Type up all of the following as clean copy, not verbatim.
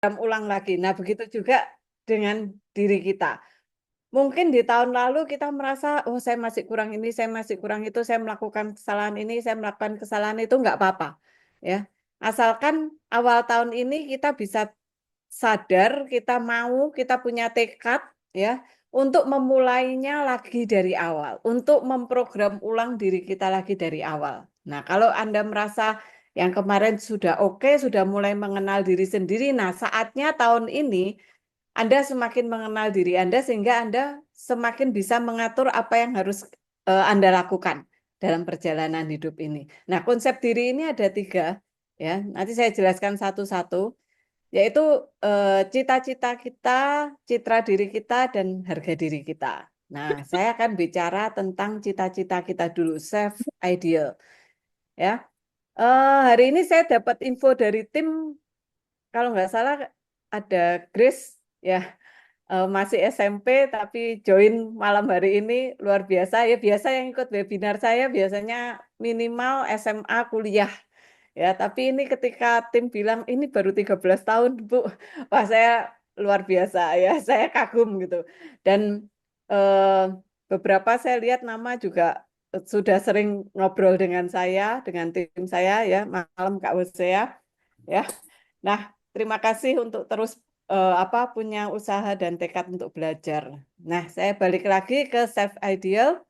ulang lagi. Nah, begitu juga dengan diri kita. Mungkin di tahun lalu kita merasa, oh saya masih kurang ini, saya masih kurang itu, saya melakukan kesalahan ini, saya melakukan kesalahan itu, nggak apa-apa. Ya, asalkan awal tahun ini kita bisa sadar, kita mau, kita punya tekad, ya, untuk memulainya lagi dari awal, untuk memprogram ulang diri kita lagi dari awal. Nah, kalau Anda merasa yang kemarin sudah oke, sudah mulai mengenal diri sendiri, nah saatnya tahun ini anda semakin mengenal diri Anda sehingga Anda semakin bisa mengatur apa yang harus Anda lakukan dalam perjalanan hidup ini. Nah, konsep diri ini ada 3, ya. Nanti saya jelaskan satu-satu, yaitu cita-cita kita, citra diri kita, dan harga diri kita. Nah, saya akan bicara tentang cita-cita kita dulu, self ideal, ya. Hari ini saya dapat info dari tim, kalau nggak salah ada Grace, ya, masih SMP tapi join malam hari ini, luar biasa ya. Biasa yang ikut webinar saya biasanya minimal SMA kuliah, ya, tapi ini ketika tim bilang ini baru 13 tahun Bu, wah saya luar biasa ya, saya kagum gitu. Dan eh, beberapa saya lihat nama juga sudah sering ngobrol dengan saya, dengan tim saya ya, malam Kak Hosea ya. Nah, terima kasih untuk terus punya usaha dan tekad untuk belajar. Nah, saya balik lagi ke self ideal.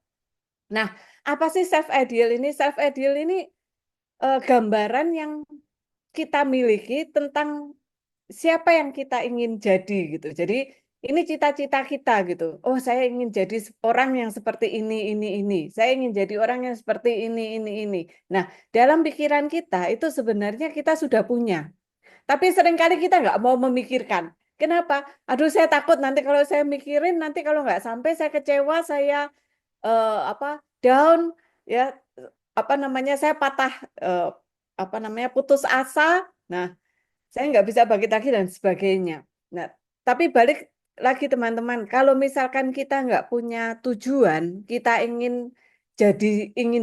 Nah, apa sih self ideal ini? Self ideal ini gambaran yang kita miliki tentang siapa yang kita ingin jadi gitu. Jadi ini cita-cita kita gitu. Oh, saya ingin jadi orang yang seperti ini. Saya ingin jadi orang yang seperti ini. Nah, dalam pikiran kita itu sebenarnya kita sudah punya. Tapi seringkali kita nggak mau memikirkan. Kenapa? Aduh, saya takut nanti kalau saya mikirin, nanti kalau nggak sampai saya kecewa, saya down, ya, saya patah, eh, putus asa. Nah, saya nggak bisa bangkit lagi dan sebagainya. Nah, tapi balik lagi teman-teman, kalau misalkan kita nggak punya tujuan, kita ingin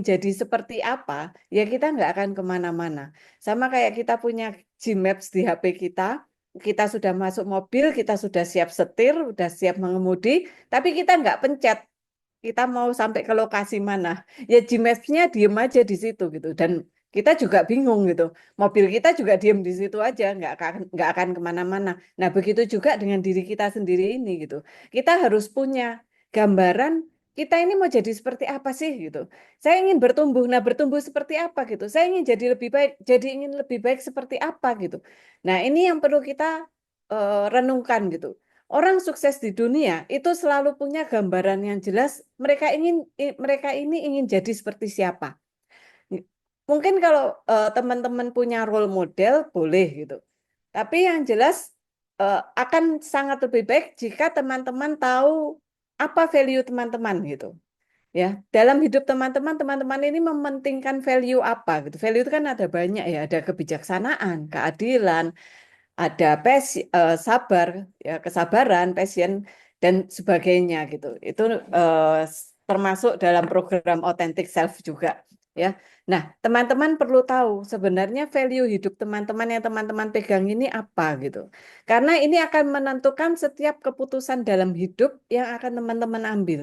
jadi seperti apa, ya kita nggak akan kemana-mana. Sama kayak kita punya Gmaps di HP kita sudah masuk mobil, kita sudah siap setir, sudah siap mengemudi, tapi kita nggak pencet kita mau sampai ke lokasi mana. Ya Gmaps-nya diem aja di situ gitu. Dan kita juga bingung gitu. Mobil kita juga diem di situ aja, nggak akan kemana-mana. Nah, begitu juga dengan diri kita sendiri ini gitu. Kita harus punya gambaran kita ini mau jadi seperti apa sih gitu. Saya ingin bertumbuh. Nah, bertumbuh seperti apa gitu. Saya ingin jadi lebih baik, ingin lebih baik seperti apa gitu. Nah, ini yang perlu kita renungkan gitu. Orang sukses di dunia itu selalu punya gambaran yang jelas mereka ini ingin jadi seperti siapa. Mungkin kalau teman-teman punya role model boleh gitu. Tapi yang jelas akan sangat lebih baik jika teman-teman tahu apa value teman-teman gitu. Ya, dalam hidup teman-teman, teman-teman ini mementingkan value apa gitu. Value itu kan ada banyak ya, ada kebijaksanaan, keadilan, ada sabar, ya, kesabaran, passion, dan sebagainya gitu. Itu termasuk dalam program Authentic Self juga, ya. Nah, teman-teman perlu tahu sebenarnya value hidup teman-teman yang teman-teman pegang ini apa gitu. Karena ini akan menentukan setiap keputusan dalam hidup yang akan teman-teman ambil.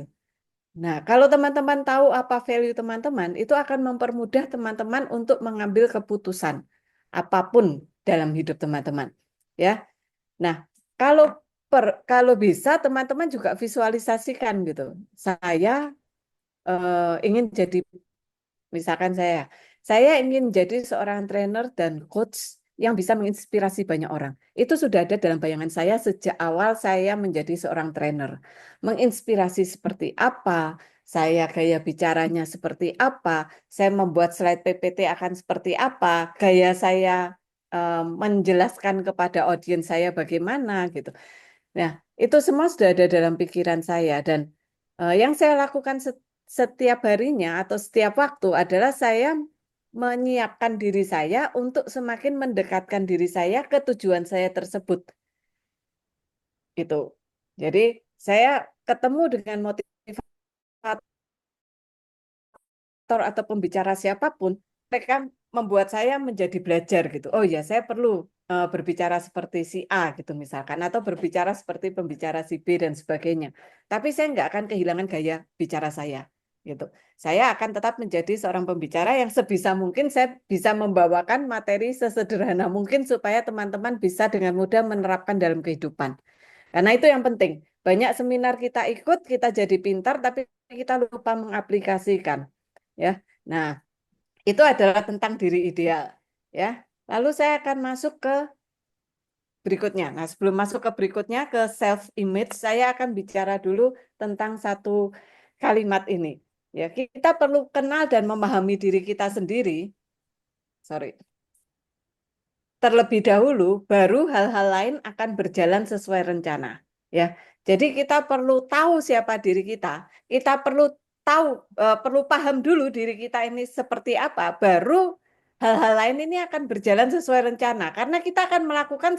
Nah, kalau teman-teman tahu apa value teman-teman, itu akan mempermudah teman-teman untuk mengambil keputusan apapun dalam hidup teman-teman. Ya, nah kalau kalau bisa teman-teman juga visualisasikan gitu. Saya ingin jadi, misalkan saya ingin jadi seorang trainer dan coach yang bisa menginspirasi banyak orang. Itu sudah ada dalam bayangan saya sejak awal saya menjadi seorang trainer. Menginspirasi seperti apa, saya gaya bicaranya seperti apa, saya membuat slide PPT akan seperti apa, gaya saya menjelaskan kepada audiens saya bagaimana gitu. Nah, itu semua sudah ada dalam pikiran saya dan yang saya lakukan setiap harinya atau setiap waktu adalah saya menyiapkan diri saya untuk semakin mendekatkan diri saya ke tujuan saya tersebut. Itu. Jadi saya ketemu dengan motivator atau pembicara siapapun, mereka membuat saya menjadi belajar gitu. Oh ya, saya perlu berbicara seperti si A gitu misalkan, atau berbicara seperti pembicara si B dan sebagainya. Tapi saya nggak akan kehilangan gaya bicara saya gitu. Saya akan tetap menjadi seorang pembicara yang sebisa mungkin saya bisa membawakan materi sesederhana mungkin supaya teman-teman bisa dengan mudah menerapkan dalam kehidupan. Karena itu yang penting. Banyak seminar kita ikut, kita jadi pintar, tapi kita lupa mengaplikasikan. Ya, nah itu adalah tentang diri ideal. Ya, lalu saya akan masuk ke berikutnya. Nah, sebelum masuk ke berikutnya, ke self image, saya akan bicara dulu tentang satu kalimat ini. Ya, kita perlu kenal dan memahami diri kita sendiri. Sorry. Terlebih dahulu, baru hal-hal lain akan berjalan sesuai rencana. Ya, jadi kita perlu tahu siapa diri kita. Kita perlu tahu, perlu paham dulu diri kita ini seperti apa. Baru hal-hal lain ini akan berjalan sesuai rencana. Karena kita akan melakukan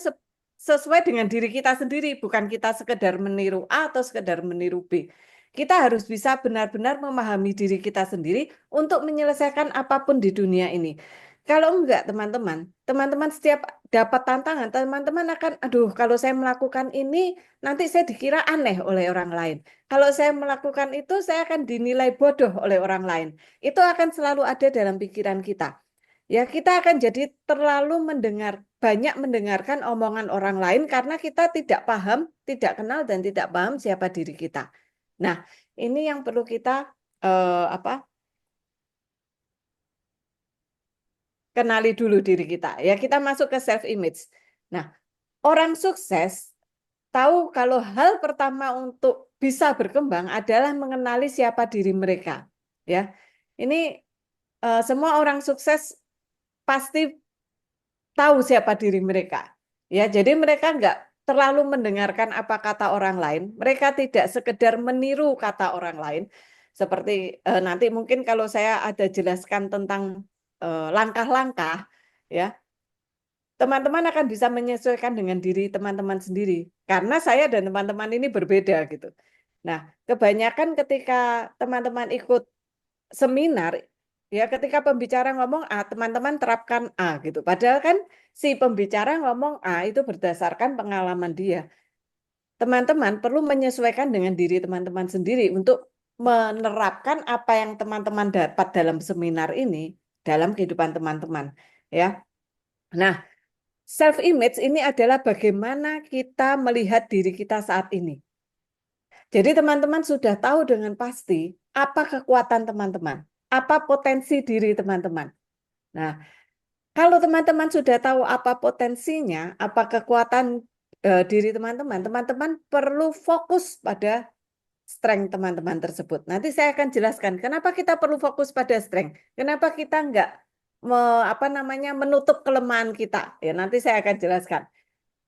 sesuai dengan diri kita sendiri, bukan kita sekedar meniru A atau sekedar meniru B. Kita harus bisa benar-benar memahami diri kita sendiri untuk menyelesaikan apapun di dunia ini. Kalau enggak, teman-teman setiap dapat tantangan, teman-teman akan, aduh, kalau saya melakukan ini, nanti saya dikira aneh oleh orang lain. Kalau saya melakukan itu, saya akan dinilai bodoh oleh orang lain. Itu akan selalu ada dalam pikiran kita. Ya, kita akan jadi terlalu banyak mendengarkan omongan orang lain karena kita tidak paham, tidak kenal, dan tidak paham siapa diri kita. Nah, ini yang perlu kita kenali dulu diri kita. Ya, kita masuk ke self image. Nah, orang sukses tahu kalau hal pertama untuk bisa berkembang adalah mengenali siapa diri mereka. Ya, ini semua orang sukses pasti tahu siapa diri mereka. Ya, jadi mereka nggak terlalu mendengarkan apa kata orang lain. Mereka tidak sekedar meniru kata orang lain. Seperti nanti mungkin kalau saya ada jelaskan tentang langkah-langkah, ya teman-teman akan bisa menyesuaikan dengan diri teman-teman sendiri. Karena saya dan teman-teman ini berbeda gitu. Nah, kebanyakan ketika teman-teman ikut seminar, ya ketika pembicara ngomong A, teman-teman terapkan A gitu. Padahal kan si pembicara ngomong A itu berdasarkan pengalaman dia. Teman-teman perlu menyesuaikan dengan diri teman-teman sendiri untuk menerapkan apa yang teman-teman dapat dalam seminar ini dalam kehidupan teman-teman. Ya, nah self image ini adalah bagaimana kita melihat diri kita saat ini. Jadi teman-teman sudah tahu dengan pasti apa kekuatan teman-teman, apa potensi diri teman-teman. Nah, kalau teman-teman sudah tahu apa potensinya, apa kekuatan diri teman-teman, teman-teman perlu fokus pada strength teman-teman tersebut. Nanti saya akan jelaskan kenapa kita perlu fokus pada strength. Kenapa kita enggak menutup kelemahan kita. Ya, nanti saya akan jelaskan.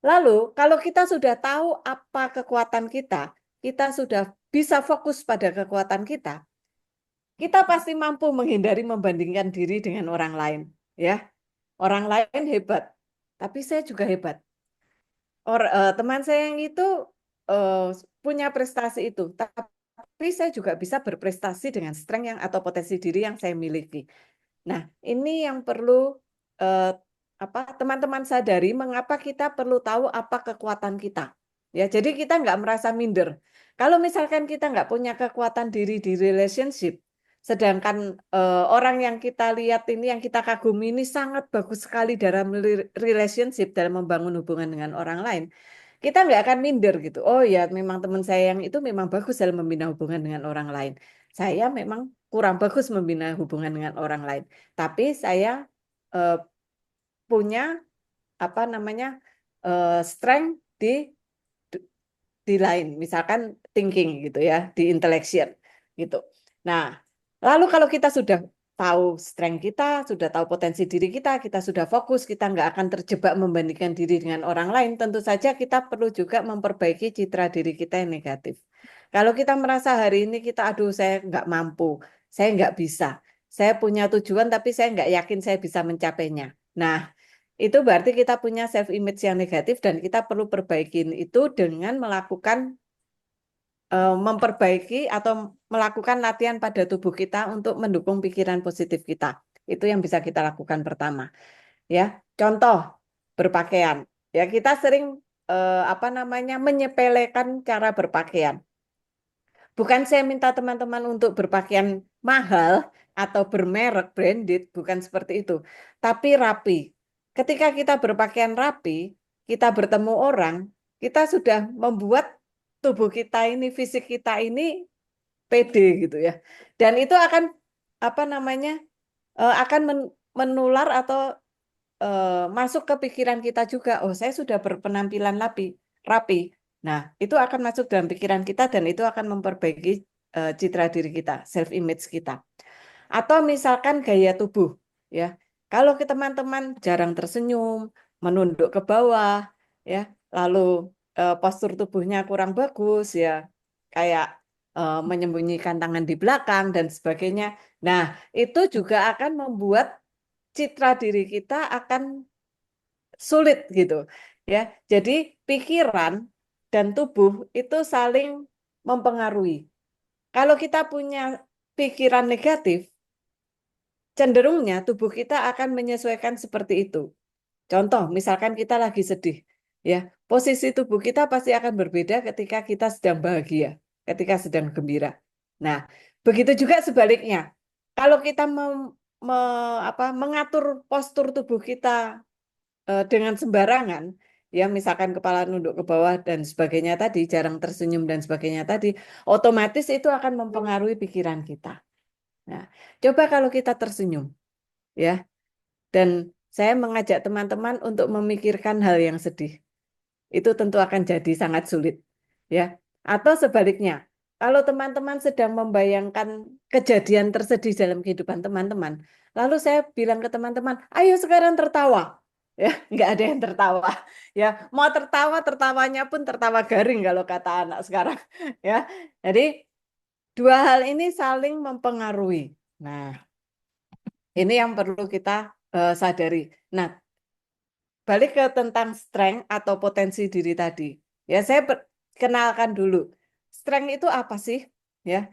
Lalu, kalau kita sudah tahu apa kekuatan kita sudah bisa fokus pada kekuatan kita pasti mampu menghindari membandingkan diri dengan orang lain. Ya, orang lain hebat, tapi saya juga hebat. Teman saya yang itu punya prestasi itu, tapi saya juga bisa berprestasi dengan strength yang atau potensi diri yang saya miliki. Nah, ini yang perlu teman-teman sadari mengapa kita perlu tahu apa kekuatan kita. Ya, jadi kita nggak merasa minder. Kalau misalkan kita nggak punya kekuatan diri di relationship, sedangkan orang yang kita lihat ini, yang kita kagumi ini sangat bagus sekali dalam relationship, dalam membangun hubungan dengan orang lain, kita nggak akan minder gitu. Oh ya, memang teman saya yang itu memang bagus dalam membina hubungan dengan orang lain. Saya memang kurang bagus membina hubungan dengan orang lain. Tapi saya eh, punya strength di lain, misalkan thinking gitu ya, di intellection gitu. Nah, lalu kalau kita sudah tahu strength kita, sudah tahu potensi diri kita sudah fokus, kita nggak akan terjebak membandingkan diri dengan orang lain, tentu saja kita perlu juga memperbaiki citra diri kita yang negatif. Kalau kita merasa hari ini kita, aduh saya nggak mampu, saya nggak bisa, saya punya tujuan tapi saya nggak yakin saya bisa mencapainya. Nah, itu berarti kita punya self image yang negatif dan kita perlu perbaikin itu dengan memperbaiki atau melakukan latihan pada tubuh kita untuk mendukung pikiran positif kita. Itu yang bisa kita lakukan pertama. Ya, contoh. berpakaian. Ya, kita sering menyepelekan cara berpakaian. Bukan saya minta teman-teman untuk berpakaian mahal atau bermerek branded, bukan seperti itu. Tapi rapi. Ketika kita berpakaian rapi, kita bertemu orang, kita sudah membuat tubuh kita ini, fisik kita ini pede gitu ya. Dan itu akan akan menular atau masuk ke pikiran kita juga. Oh, saya sudah berpenampilan rapi. Nah, itu akan masuk dalam pikiran kita dan itu akan memperbaiki citra diri kita, self image kita. Atau misalkan gaya tubuh, ya. Kalau ke teman-teman jarang tersenyum, menunduk ke bawah, ya, lalu postur tubuhnya kurang bagus, ya, kayak menyembunyikan tangan di belakang dan sebagainya. Nah, itu juga akan membuat citra diri kita akan sulit gitu, ya. Jadi pikiran dan tubuh itu saling mempengaruhi. Kalau kita punya pikiran negatif, cenderungnya tubuh kita akan menyesuaikan seperti itu. Contoh, misalkan kita lagi sedih, ya, posisi tubuh kita pasti akan berbeda ketika kita sedang bahagia, ketika sedang gembira. Nah, begitu juga sebaliknya. Kalau kita mengatur postur tubuh kita dengan sembarangan, ya, misalkan kepala nunduk ke bawah dan sebagainya tadi, jarang tersenyum dan sebagainya tadi, otomatis itu akan mempengaruhi pikiran kita. Nah, coba kalau kita tersenyum, ya. Dan saya mengajak teman-teman untuk memikirkan hal yang sedih. Itu tentu akan jadi sangat sulit, ya. Atau sebaliknya, kalau teman-teman sedang membayangkan kejadian tersedih dalam kehidupan teman-teman, lalu saya bilang ke teman-teman, ayo sekarang tertawa. Ya, nggak ada yang tertawa. Ya, mau tertawa, tertawanya pun tertawa garing kalau kata anak sekarang. Ya, jadi dua hal ini saling mempengaruhi. Nah, ini yang perlu kita sadari. Nah, balik ke tentang strength atau potensi diri tadi. Ya, saya kenalkan dulu. Strength itu apa sih? Ya,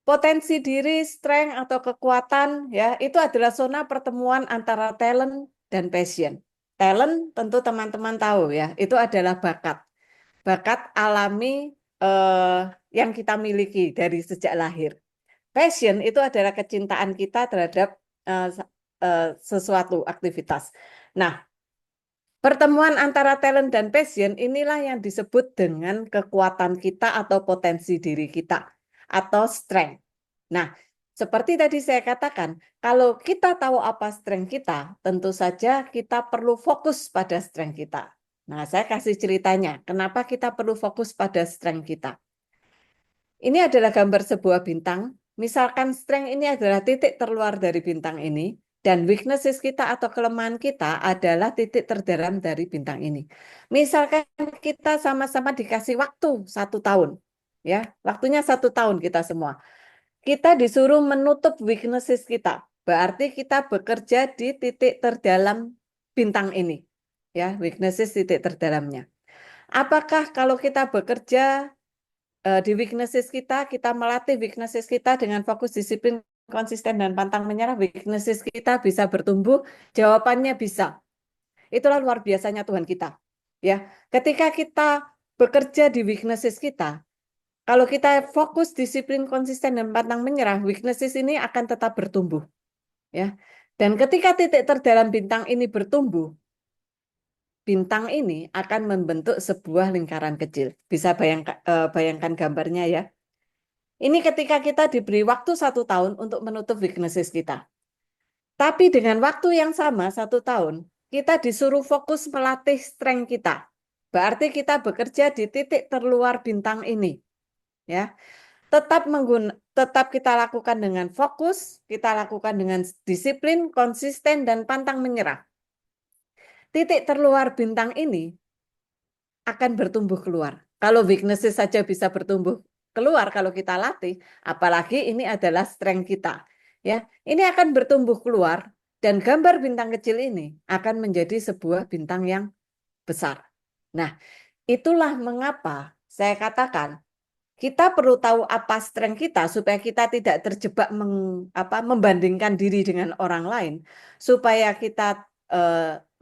potensi diri, strength atau kekuatan, ya, itu adalah zona pertemuan antara talent dan passion. Talent tentu teman-teman tahu ya, itu adalah bakat. Bakat alami yang kita miliki dari sejak lahir. Passion itu adalah kecintaan kita terhadap sesuatu aktivitas. Nah, pertemuan antara talent dan passion inilah yang disebut dengan kekuatan kita atau potensi diri kita atau strength. Nah, seperti tadi saya katakan, kalau kita tahu apa strength kita, tentu saja kita perlu fokus pada strength kita. Nah, saya kasih ceritanya, kenapa kita perlu fokus pada strength kita. Ini adalah gambar sebuah bintang. Misalkan strength ini adalah titik terluar dari bintang ini, dan weaknesses kita atau kelemahan kita adalah titik terdalam dari bintang ini. Misalkan kita sama-sama dikasih waktu 1 tahun, ya, waktunya 1 tahun kita semua. Kita disuruh menutup weaknesses kita, berarti kita bekerja di titik terdalam bintang ini, ya, weaknesses titik terdalamnya. Apakah kalau kita bekerja di weaknesses kita melatih weaknesses kita dengan fokus disiplin, konsisten, dan pantang menyerah, weaknesses kita bisa bertumbuh? Jawabannya bisa. Itulah luar biasanya Tuhan kita. Ya, ketika kita bekerja di weaknesses kita, kalau kita fokus disiplin, konsisten, dan pantang menyerah, weaknesses ini akan tetap bertumbuh. Ya, dan ketika titik terdalam bintang ini bertumbuh, bintang ini akan membentuk sebuah lingkaran kecil. Bisa bayangkan gambarnya ya. Ini ketika kita diberi waktu 1 tahun untuk menutup weaknesses kita. Tapi dengan waktu yang sama 1 tahun, kita disuruh fokus melatih strength kita. Berarti kita bekerja di titik terluar bintang ini. Ya, tetap kita lakukan dengan fokus, kita lakukan dengan disiplin, konsisten, dan pantang menyerah. Titik terluar bintang ini akan bertumbuh keluar. Kalau weaknesses saja bisa bertumbuh keluar kalau kita latih, apalagi ini adalah strength kita. Ya, ini akan bertumbuh keluar dan gambar bintang kecil ini akan menjadi sebuah bintang yang besar. Nah, itulah mengapa saya katakan kita perlu tahu apa strength kita supaya kita tidak terjebak membandingkan diri dengan orang lain, supaya kita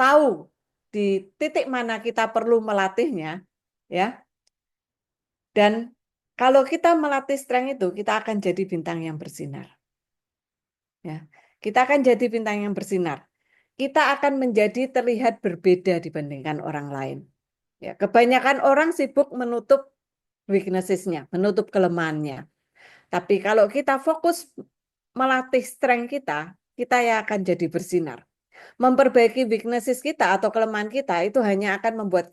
tahu di titik mana kita perlu melatihnya, ya. Dan kalau kita melatih strength itu, kita akan jadi bintang yang bersinar. Ya, kita akan jadi bintang yang bersinar. Kita akan menjadi terlihat berbeda dibandingkan orang lain. Ya, kebanyakan orang sibuk menutup weaknesses-nya, menutup kelemahannya. Tapi kalau kita fokus melatih strength kita, kita yang akan jadi bersinar. Memperbaiki weaknesses kita atau kelemahan kita itu hanya akan membuat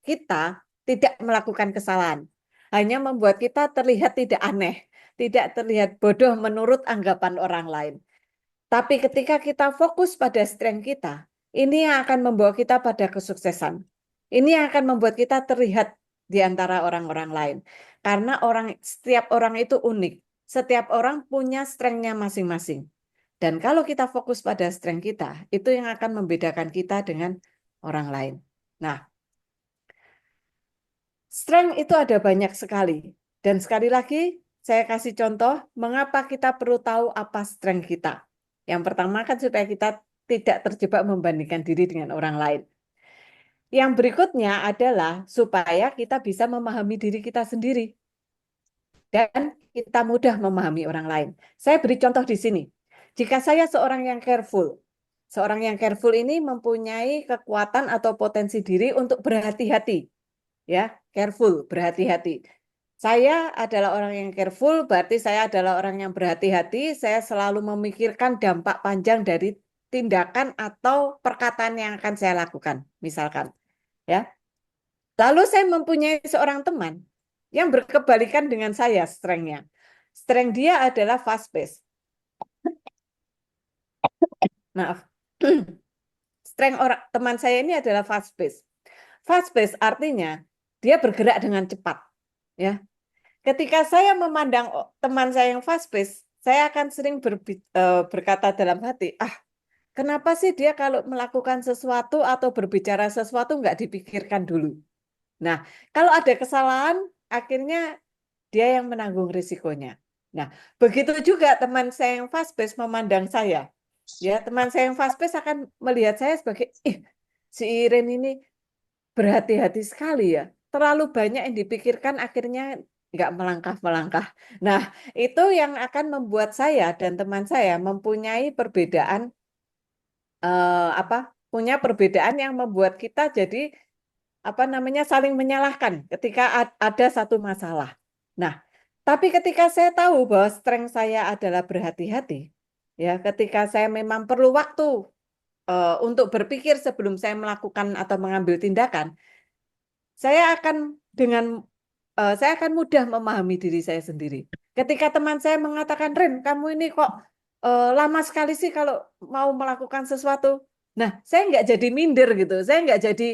kita tidak melakukan kesalahan. Hanya membuat kita terlihat tidak aneh, tidak terlihat bodoh menurut anggapan orang lain. Tapi ketika kita fokus pada strength kita, ini yang akan membawa kita pada kesuksesan. Ini yang akan membuat kita terlihat di antara orang-orang lain. Karena setiap orang itu unik. Setiap orang punya strength-nya masing-masing. Dan kalau kita fokus pada strength kita, itu yang akan membedakan kita dengan orang lain. Nah, strength itu ada banyak sekali. Dan sekali lagi, saya kasih contoh mengapa kita perlu tahu apa strength kita. Yang pertama kan supaya kita tidak terjebak membandingkan diri dengan orang lain. Yang berikutnya adalah supaya kita bisa memahami diri kita sendiri. Dan kita mudah memahami orang lain. Saya beri contoh di sini. Jika saya seorang yang careful ini mempunyai kekuatan atau potensi diri untuk berhati-hati. Ya, careful, berhati-hati. Saya adalah orang yang careful, berarti saya adalah orang yang berhati-hati. Saya selalu memikirkan dampak panjang dari tindakan atau perkataan yang akan saya lakukan, misalkan. Ya, lalu saya mempunyai seorang teman yang berkebalikan dengan saya strength-nya. Strength dia adalah fast pace. Maaf. Strength teman saya ini adalah fast pace. Fast pace artinya dia bergerak dengan cepat, ya. Ketika saya memandang teman saya yang fast pace, saya akan sering berkata dalam hati, kenapa sih dia kalau melakukan sesuatu atau berbicara sesuatu nggak dipikirkan dulu? Nah, kalau ada kesalahan, akhirnya dia yang menanggung risikonya. Nah, begitu juga teman saya yang fast pace memandang saya. Ya, teman saya yang fast pace akan melihat saya sebagai, si Iren ini berhati-hati sekali ya. Terlalu banyak yang dipikirkan akhirnya nggak melangkah-melangkah. Nah, itu yang akan membuat saya dan teman saya mempunyai perbedaan punya perbedaan yang membuat kita jadi saling menyalahkan ketika ada satu masalah. Nah, tapi ketika saya tahu bahwa strength saya adalah berhati-hati, ya, ketika saya memang perlu waktu untuk berpikir sebelum saya melakukan atau mengambil tindakan, saya akan mudah memahami diri saya sendiri. Ketika teman saya mengatakan, Ren, kamu ini kok lama sekali sih kalau mau melakukan sesuatu. Nah, saya nggak jadi minder gitu. Saya nggak jadi,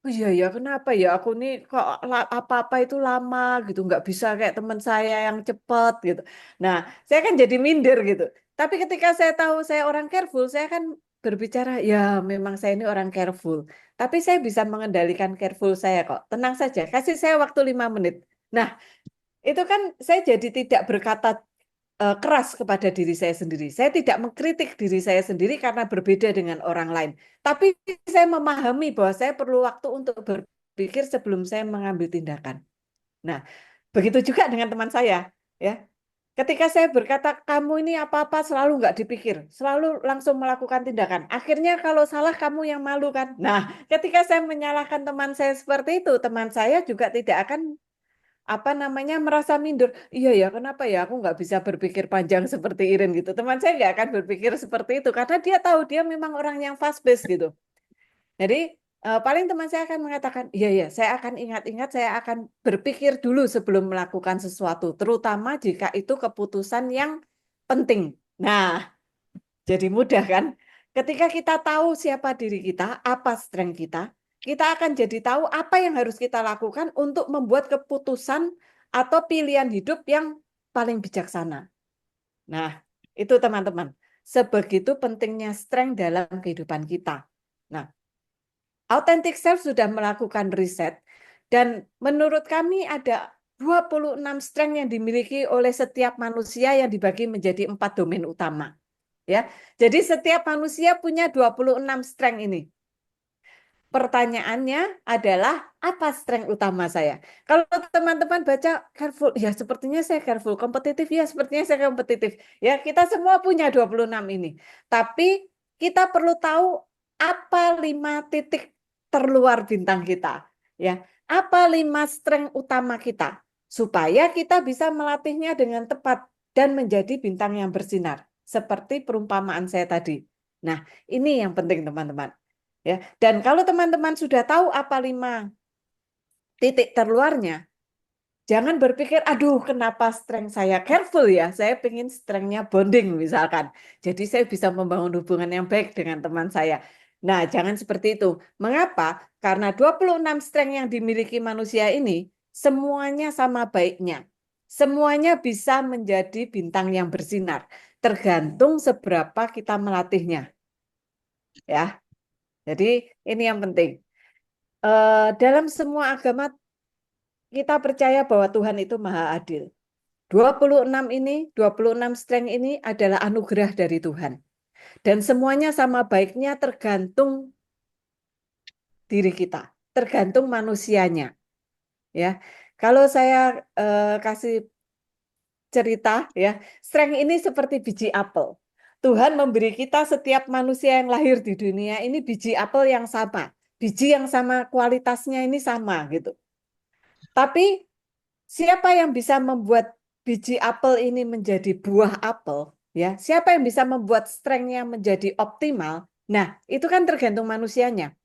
oh iya ya, kenapa ya aku nih kok apa-apa itu lama gitu, nggak bisa kayak teman saya yang cepat gitu. Nah, saya kan jadi minder gitu. Tapi ketika saya tahu saya orang careful, saya kan berbicara, ya memang saya ini orang careful. Tapi saya bisa mengendalikan careful saya kok. Tenang saja, kasih saya waktu 5 menit. Nah, itu kan saya jadi tidak berkata keras kepada diri saya sendiri. Saya tidak mengkritik diri saya sendiri karena berbeda dengan orang lain. Tapi saya memahami bahwa saya perlu waktu untuk berpikir sebelum saya mengambil tindakan. Nah, begitu juga dengan teman saya, ya. Ketika saya berkata, kamu ini apa-apa selalu nggak dipikir, selalu langsung melakukan tindakan. Akhirnya kalau salah kamu yang malu kan. Nah, ketika saya menyalahkan teman saya seperti itu, teman saya juga tidak akan merasa minder. Iya ya, kenapa ya aku nggak bisa berpikir panjang seperti Iren gitu. Teman saya nggak akan berpikir seperti itu karena dia tahu dia memang orang yang fast pace gitu. Jadi paling teman saya akan mengatakan, iya ya, saya akan ingat-ingat, saya akan berpikir dulu sebelum melakukan sesuatu, terutama jika itu keputusan yang penting. Nah, jadi mudah kan? Ketika kita tahu siapa diri kita, apa strength kita akan jadi tahu apa yang harus kita lakukan untuk membuat keputusan atau pilihan hidup yang paling bijaksana. Nah, itu teman-teman. Sebegitu pentingnya strength dalam kehidupan kita. Nah, Authentic Self sudah melakukan riset dan menurut kami ada 26 strength yang dimiliki oleh setiap manusia yang dibagi menjadi 4 domain utama. Ya, jadi setiap manusia punya 26 strength ini. Pertanyaannya adalah apa strength utama saya? Kalau teman-teman baca careful, ya sepertinya saya careful, kompetitif ya sepertinya saya kompetitif. Ya, kita semua punya 26 ini. Tapi kita perlu tahu apa 5 titik terluar bintang kita. Ya, apa 5 strength utama kita supaya kita bisa melatihnya dengan tepat dan menjadi bintang yang bersinar. Seperti perumpamaan saya tadi. Nah, ini yang penting teman-teman. Ya, dan kalau teman-teman sudah tahu apa 5 titik terluarnya, jangan berpikir, aduh kenapa strength saya careful ya, saya pengen strength-nya bonding misalkan. Jadi saya bisa membangun hubungan yang baik dengan teman saya. Nah, jangan seperti itu. Mengapa? Karena 26 strength yang dimiliki manusia ini, semuanya sama baiknya. Semuanya bisa menjadi bintang yang bersinar. Tergantung seberapa kita melatihnya. Ya, jadi ini yang penting. Dalam semua agama kita percaya bahwa Tuhan itu maha adil. 26 strength ini adalah anugerah dari Tuhan. Dan semuanya sama baiknya tergantung diri kita, tergantung manusianya. Ya, kalau saya kasih cerita, ya, strength ini seperti biji apel. Tuhan memberi kita setiap manusia yang lahir di dunia ini biji apel yang sama, biji yang sama kualitasnya ini sama gitu. Tapi siapa yang bisa membuat biji apel ini menjadi buah apel? Ya, siapa yang bisa membuat strength-nya menjadi optimal? Nah, itu kan tergantung manusianya.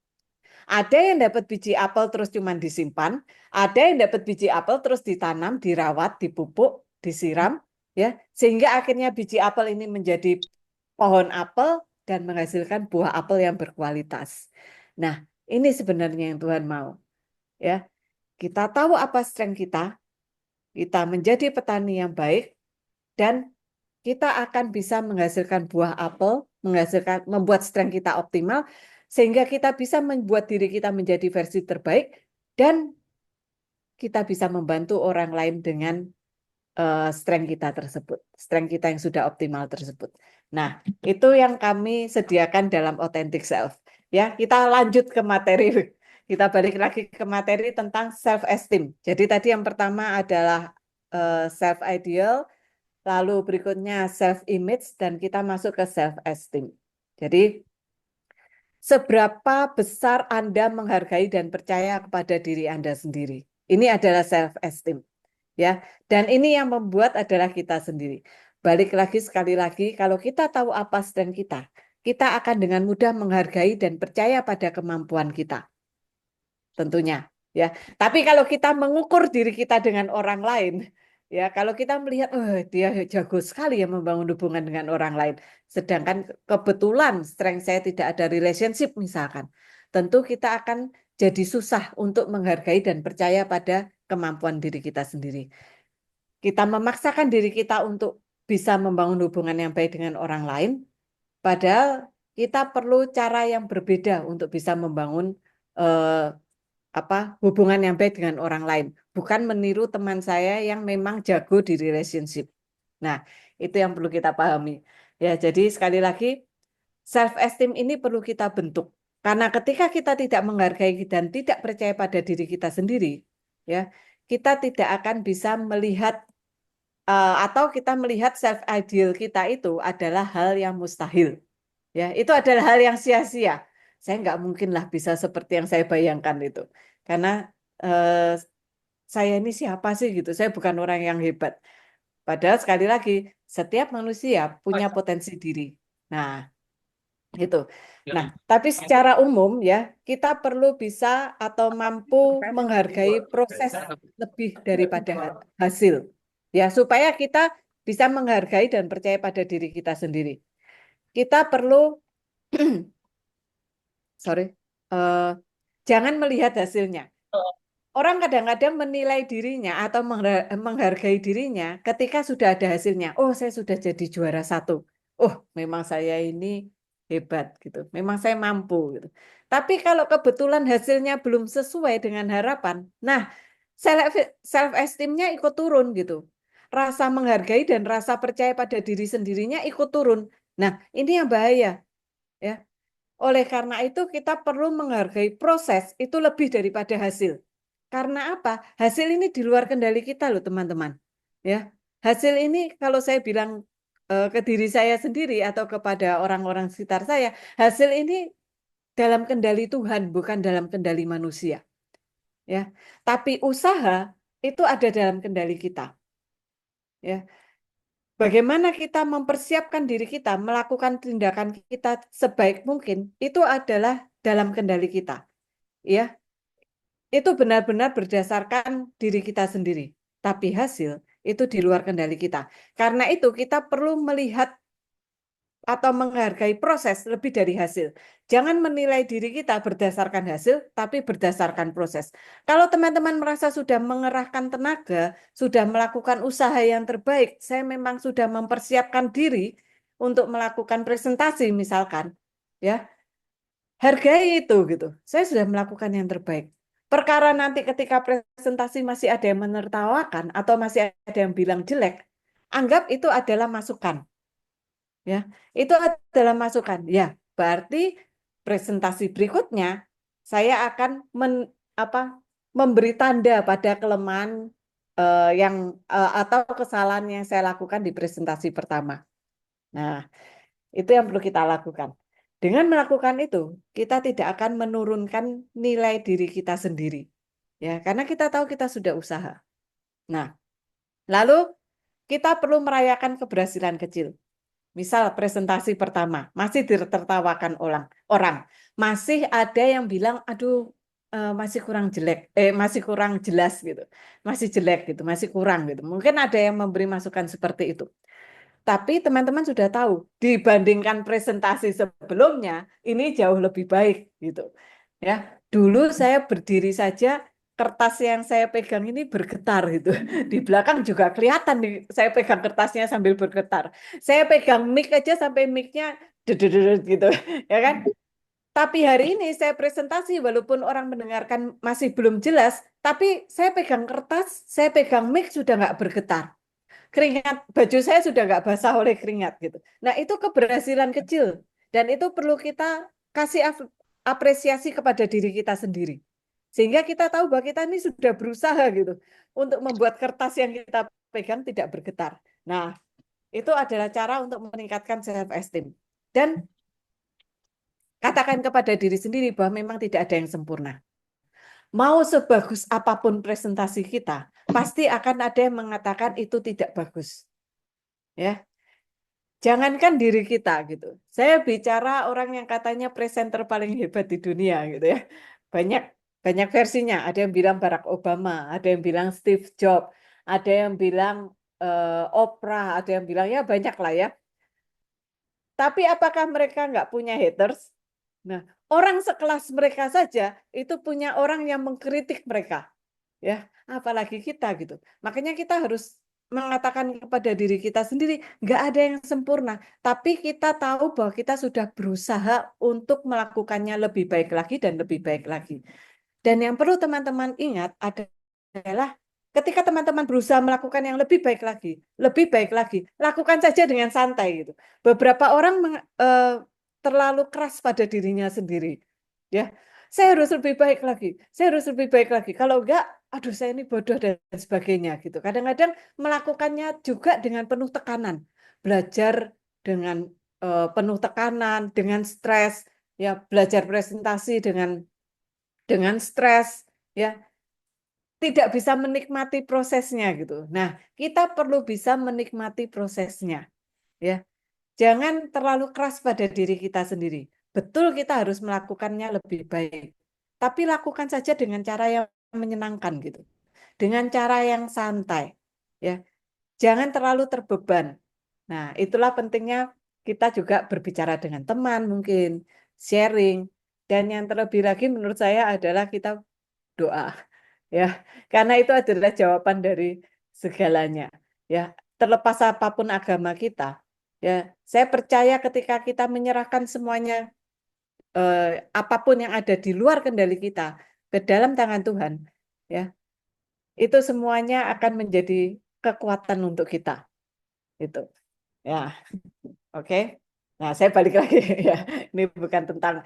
Ada yang dapat biji apel terus cuman disimpan, ada yang dapat biji apel terus ditanam, dirawat, dipupuk, disiram, ya, sehingga akhirnya biji apel ini menjadi pohon apel dan menghasilkan buah apel yang berkualitas. Nah, ini sebenarnya yang Tuhan mau, ya. Kita tahu apa strength kita menjadi petani yang baik, dan kita akan bisa menghasilkan buah apel, membuat strength kita optimal, sehingga kita bisa membuat diri kita menjadi versi terbaik, dan kita bisa membantu orang lain dengan strength kita tersebut, strength kita yang sudah optimal tersebut. Nah, itu yang kami sediakan dalam Authentic Self. Ya, kita lanjut ke materi. Kita balik lagi ke materi tentang self-esteem. Jadi tadi yang pertama adalah self-ideal, lalu berikutnya self-image, dan kita masuk ke self-esteem. Jadi, seberapa besar Anda menghargai dan percaya kepada diri Anda sendiri. Ini adalah self-esteem. Ya, dan ini yang membuat adalah kita sendiri. Balik lagi sekali lagi, kalau kita tahu apa strength kita akan dengan mudah menghargai dan percaya pada kemampuan kita. Tentunya, ya. Tapi kalau kita mengukur diri kita dengan orang lain, ya, kalau kita melihat, oh dia jago sekali ya membangun hubungan dengan orang lain, sedangkan kebetulan strength saya tidak ada relationship misalkan, tentu kita akan jadi susah untuk menghargai dan percaya pada kemampuan diri kita sendiri. Kita memaksakan diri kita untuk bisa membangun hubungan yang baik dengan orang lain, padahal kita perlu cara yang berbeda untuk bisa membangun hubungan yang baik dengan orang lain, bukan meniru teman saya yang memang jago di relationship. Nah, itu yang perlu kita pahami. Ya, jadi sekali lagi self esteem ini perlu kita bentuk. Karena ketika kita tidak menghargai dan tidak percaya pada diri kita sendiri, ya, kita tidak akan bisa melihat atau kita melihat self ideal kita itu adalah hal yang mustahil. Ya, itu adalah hal yang sia-sia. Saya nggak mungkin lah bisa seperti yang saya bayangkan itu. Karena saya ini siapa sih gitu. Saya bukan orang yang hebat. Padahal sekali lagi, setiap manusia punya potensi diri. Nah, itu. Nah, tapi secara umum ya, kita perlu bisa atau mampu menghargai proses lebih daripada hasil. Ya, supaya kita bisa menghargai dan percaya pada diri kita sendiri. Kita perlu sorry, jangan melihat hasilnya. Orang kadang-kadang menilai dirinya atau menghargai dirinya ketika sudah ada hasilnya. Oh, saya sudah jadi juara 1. Oh, memang saya ini hebat gitu. Memang saya mampu gitu. Tapi kalau kebetulan hasilnya belum sesuai dengan harapan, nah self esteem-nya ikut turun gitu. Rasa menghargai dan rasa percaya pada diri sendirinya ikut turun. Nah, ini yang bahaya ya. Oleh karena itu kita perlu menghargai proses itu lebih daripada hasil. Karena apa? Hasil ini di luar kendali kita loh teman-teman. Ya, hasil ini kalau saya bilang ke diri saya sendiri atau kepada orang-orang sekitar saya, hasil ini dalam kendali Tuhan, bukan dalam kendali manusia. Ya, tapi usaha itu ada dalam kendali kita. Ya, bagaimana kita mempersiapkan diri kita melakukan tindakan kita sebaik mungkin itu adalah dalam kendali kita. Ya, itu benar-benar berdasarkan diri kita sendiri. Tapi hasil itu di luar kendali kita. Karena itu kita perlu melihat atau menghargai proses lebih dari hasil. Jangan menilai diri kita berdasarkan hasil, tapi berdasarkan proses. Kalau teman-teman merasa sudah mengerahkan tenaga, sudah melakukan usaha yang terbaik, saya memang sudah mempersiapkan diri untuk melakukan presentasi misalkan, ya, hargai itu gitu. Saya sudah melakukan yang terbaik. Perkara nanti ketika presentasi masih ada yang menertawakan atau masih ada yang bilang jelek, anggap itu adalah masukan. Ya, itu adalah masukan. Ya, berarti presentasi berikutnya saya akan memberi tanda pada kelemahan atau kesalahan yang saya lakukan di presentasi pertama. Nah, itu yang perlu kita lakukan. Dengan melakukan itu, kita tidak akan menurunkan nilai diri kita sendiri. Ya, karena kita tahu kita sudah usaha. Nah, lalu kita perlu merayakan keberhasilan kecil. Misal presentasi pertama, masih ditertawakan orang. Masih ada yang bilang, aduh, masih kurang jelek, masih kurang jelas gitu. Masih jelek gitu, masih kurang gitu. Mungkin ada yang memberi masukan seperti itu. Tapi teman-teman sudah tahu, dibandingkan presentasi sebelumnya, ini jauh lebih baik gitu. Ya, dulu saya berdiri saja, kertas yang saya pegang ini bergetar gitu. Di belakang juga kelihatan nih, saya pegang kertasnya sambil bergetar. Saya pegang mic aja sampai mic-nya dedededed gitu, ya kan? Tapi hari ini saya presentasi, walaupun orang mendengarkan masih belum jelas, tapi saya pegang kertas, saya pegang mic sudah nggak bergetar. Keringat baju saya sudah nggak basah oleh keringat gitu. Nah itu keberhasilan kecil dan itu perlu kita kasih apresiasi kepada diri kita sendiri sehingga kita tahu bahwa kita ini sudah berusaha gitu untuk membuat kertas yang kita pegang tidak bergetar. Nah itu adalah cara untuk meningkatkan self esteem dan katakan kepada diri sendiri bahwa memang tidak ada yang sempurna. Mau sebagus apapun presentasi kita, pasti akan ada yang mengatakan itu tidak bagus. Ya, jangankan diri kita gitu. Saya bicara orang yang katanya presenter paling hebat di dunia gitu ya. Banyak banyak versinya. Ada yang bilang Barack Obama, ada yang bilang Steve Jobs, ada yang bilang Oprah, ada yang bilang ya banyak lah ya. Tapi apakah mereka nggak punya haters? Nah, orang sekelas mereka saja itu punya orang yang mengkritik mereka. Ya, apalagi kita gitu. Makanya kita harus mengatakan kepada diri kita sendiri, nggak ada yang sempurna, tapi kita tahu bahwa kita sudah berusaha untuk melakukannya lebih baik lagi dan lebih baik lagi. Dan yang perlu teman-teman ingat adalah ketika teman-teman berusaha melakukan yang lebih baik lagi, lakukan saja dengan santai gitu. Beberapa orang terlalu keras pada dirinya sendiri, ya. Saya harus lebih baik lagi, saya harus lebih baik lagi. Kalau enggak, aduh saya ini bodoh dan sebagainya gitu. Kadang-kadang melakukannya juga dengan penuh tekanan, belajar dengan penuh tekanan, dengan stres, ya belajar presentasi dengan stres, ya tidak bisa menikmati prosesnya gitu. Nah, kita perlu bisa menikmati prosesnya, ya. Jangan terlalu keras pada diri kita sendiri. Betul kita harus melakukannya lebih baik, tapi lakukan saja dengan cara yang menyenangkan gitu, dengan cara yang santai, ya. Jangan terlalu terbeban. Nah, itulah pentingnya kita juga berbicara dengan teman mungkin, sharing, dan yang terlebih lagi menurut saya adalah kita doa. Ya, karena itu adalah jawaban dari segalanya. Ya, terlepas apapun agama kita, ya, saya percaya ketika kita menyerahkan semuanya apapun yang ada di luar kendali kita ke dalam tangan Tuhan, ya, itu semuanya akan menjadi kekuatan untuk kita. Itu. Ya, oke. Nah, saya balik lagi ya. Ini bukan tentang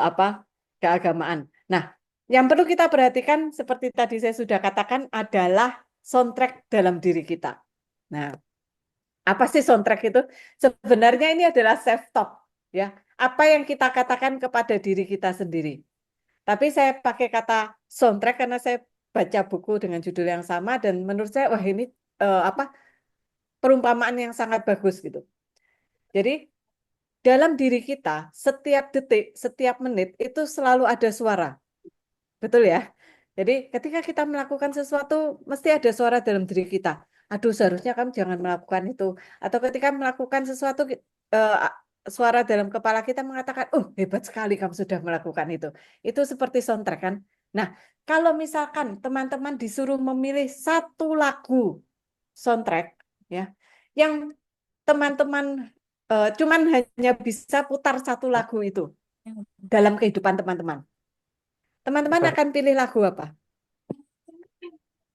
apa keagamaan. Nah, yang perlu kita perhatikan seperti tadi saya sudah katakan adalah soundtrack dalam diri kita. Nah, apa sih soundtrack itu? Sebenarnya ini adalah self talk, ya. Apa yang kita katakan kepada diri kita sendiri. Tapi saya pakai kata soundtrack karena saya baca buku dengan judul yang sama dan menurut saya wah ini apa perumpamaan yang sangat bagus gitu. Jadi dalam diri kita setiap detik, setiap menit itu selalu ada suara. Betul ya? Jadi ketika kita melakukan sesuatu mesti ada suara dalam diri kita. Aduh, seharusnya kamu jangan melakukan itu. Atau ketika melakukan sesuatu suara dalam kepala kita mengatakan, "Oh, hebat sekali kamu sudah melakukan itu." Itu seperti soundtrack kan? Nah, kalau misalkan teman-teman disuruh memilih satu lagu soundtrack ya, yang teman-teman cuman hanya bisa putar satu lagu itu dalam kehidupan teman-teman. Teman-teman akan pilih lagu apa?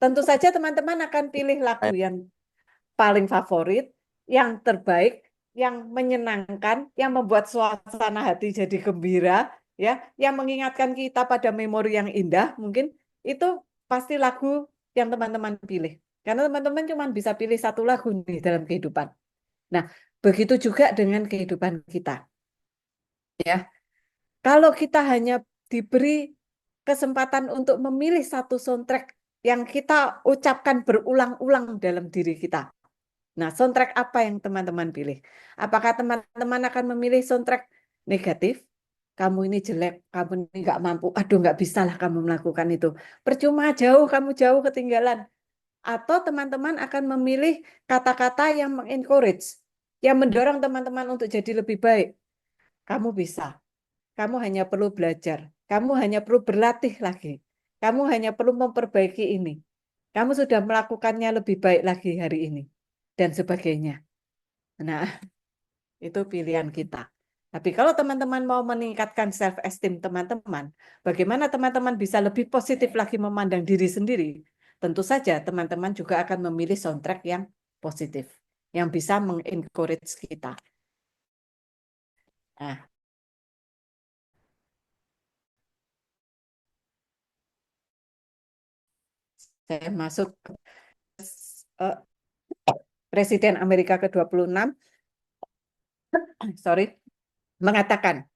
Tentu saja teman-teman akan pilih lagu yang paling favorit, yang terbaik, yang menyenangkan, yang membuat suasana hati jadi gembira, ya, yang mengingatkan kita pada memori yang indah, mungkin itu pasti lagu yang teman-teman pilih. Karena teman-teman cuma bisa pilih satu lagu nih dalam kehidupan. Nah, begitu juga dengan kehidupan kita, ya. Kalau kita hanya diberi kesempatan untuk memilih satu soundtrack yang kita ucapkan berulang-ulang dalam diri kita. Nah, soundtrack apa yang teman-teman pilih? Apakah teman-teman akan memilih soundtrack negatif? Kamu ini jelek, kamu ini nggak mampu. Aduh, nggak bisa lah kamu melakukan itu. Percuma jauh, kamu jauh ketinggalan. Atau teman-teman akan memilih kata-kata yang mengencourage, yang mendorong teman-teman untuk jadi lebih baik. Kamu bisa. Kamu hanya perlu belajar. Kamu hanya perlu berlatih lagi. Kamu hanya perlu memperbaiki ini. Kamu sudah melakukannya lebih baik lagi hari ini. Dan sebagainya. Nah, itu pilihan kita. Tapi kalau teman-teman mau meningkatkan self-esteem teman-teman, bagaimana teman-teman bisa lebih positif lagi memandang diri sendiri? Tentu saja teman-teman juga akan memilih soundtrack yang positif, yang bisa mengencourage kita. Nah, saya masuk uh, Presiden Amerika ke-26, sorry, mengatakan,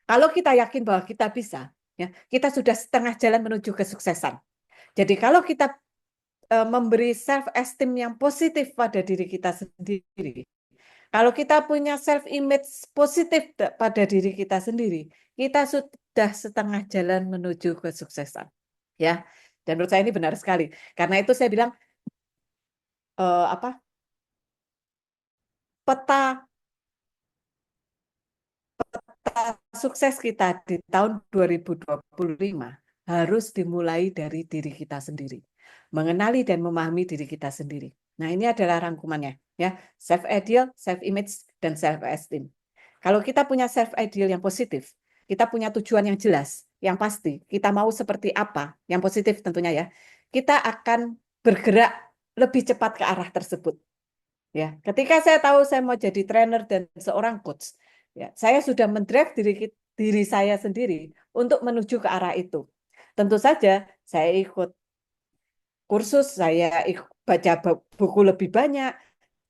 kalau kita yakin bahwa kita bisa, ya, kita sudah setengah jalan menuju kesuksesan. Jadi kalau kita memberi self esteem yang positif pada diri kita sendiri, kalau kita punya self image positif pada diri kita sendiri, kita sudah setengah jalan menuju kesuksesan. Ya, dan menurut saya ini benar sekali. Karena itu saya bilang apa peta sukses kita di tahun 2025 harus dimulai dari diri kita sendiri. Mengenali dan memahami diri kita sendiri. Nah, ini adalah rangkumannya, ya. Self ideal, self image, dan self esteem. Kalau kita punya self ideal yang positif, kita punya tujuan yang jelas, yang pasti, kita mau seperti apa, yang positif tentunya ya. Kita akan bergerak lebih cepat ke arah tersebut. Ya, ketika saya tahu saya mau jadi trainer dan seorang coach, ya, saya sudah mendrive diri saya sendiri untuk menuju ke arah itu. Tentu saja saya ikut kursus, saya baca buku lebih banyak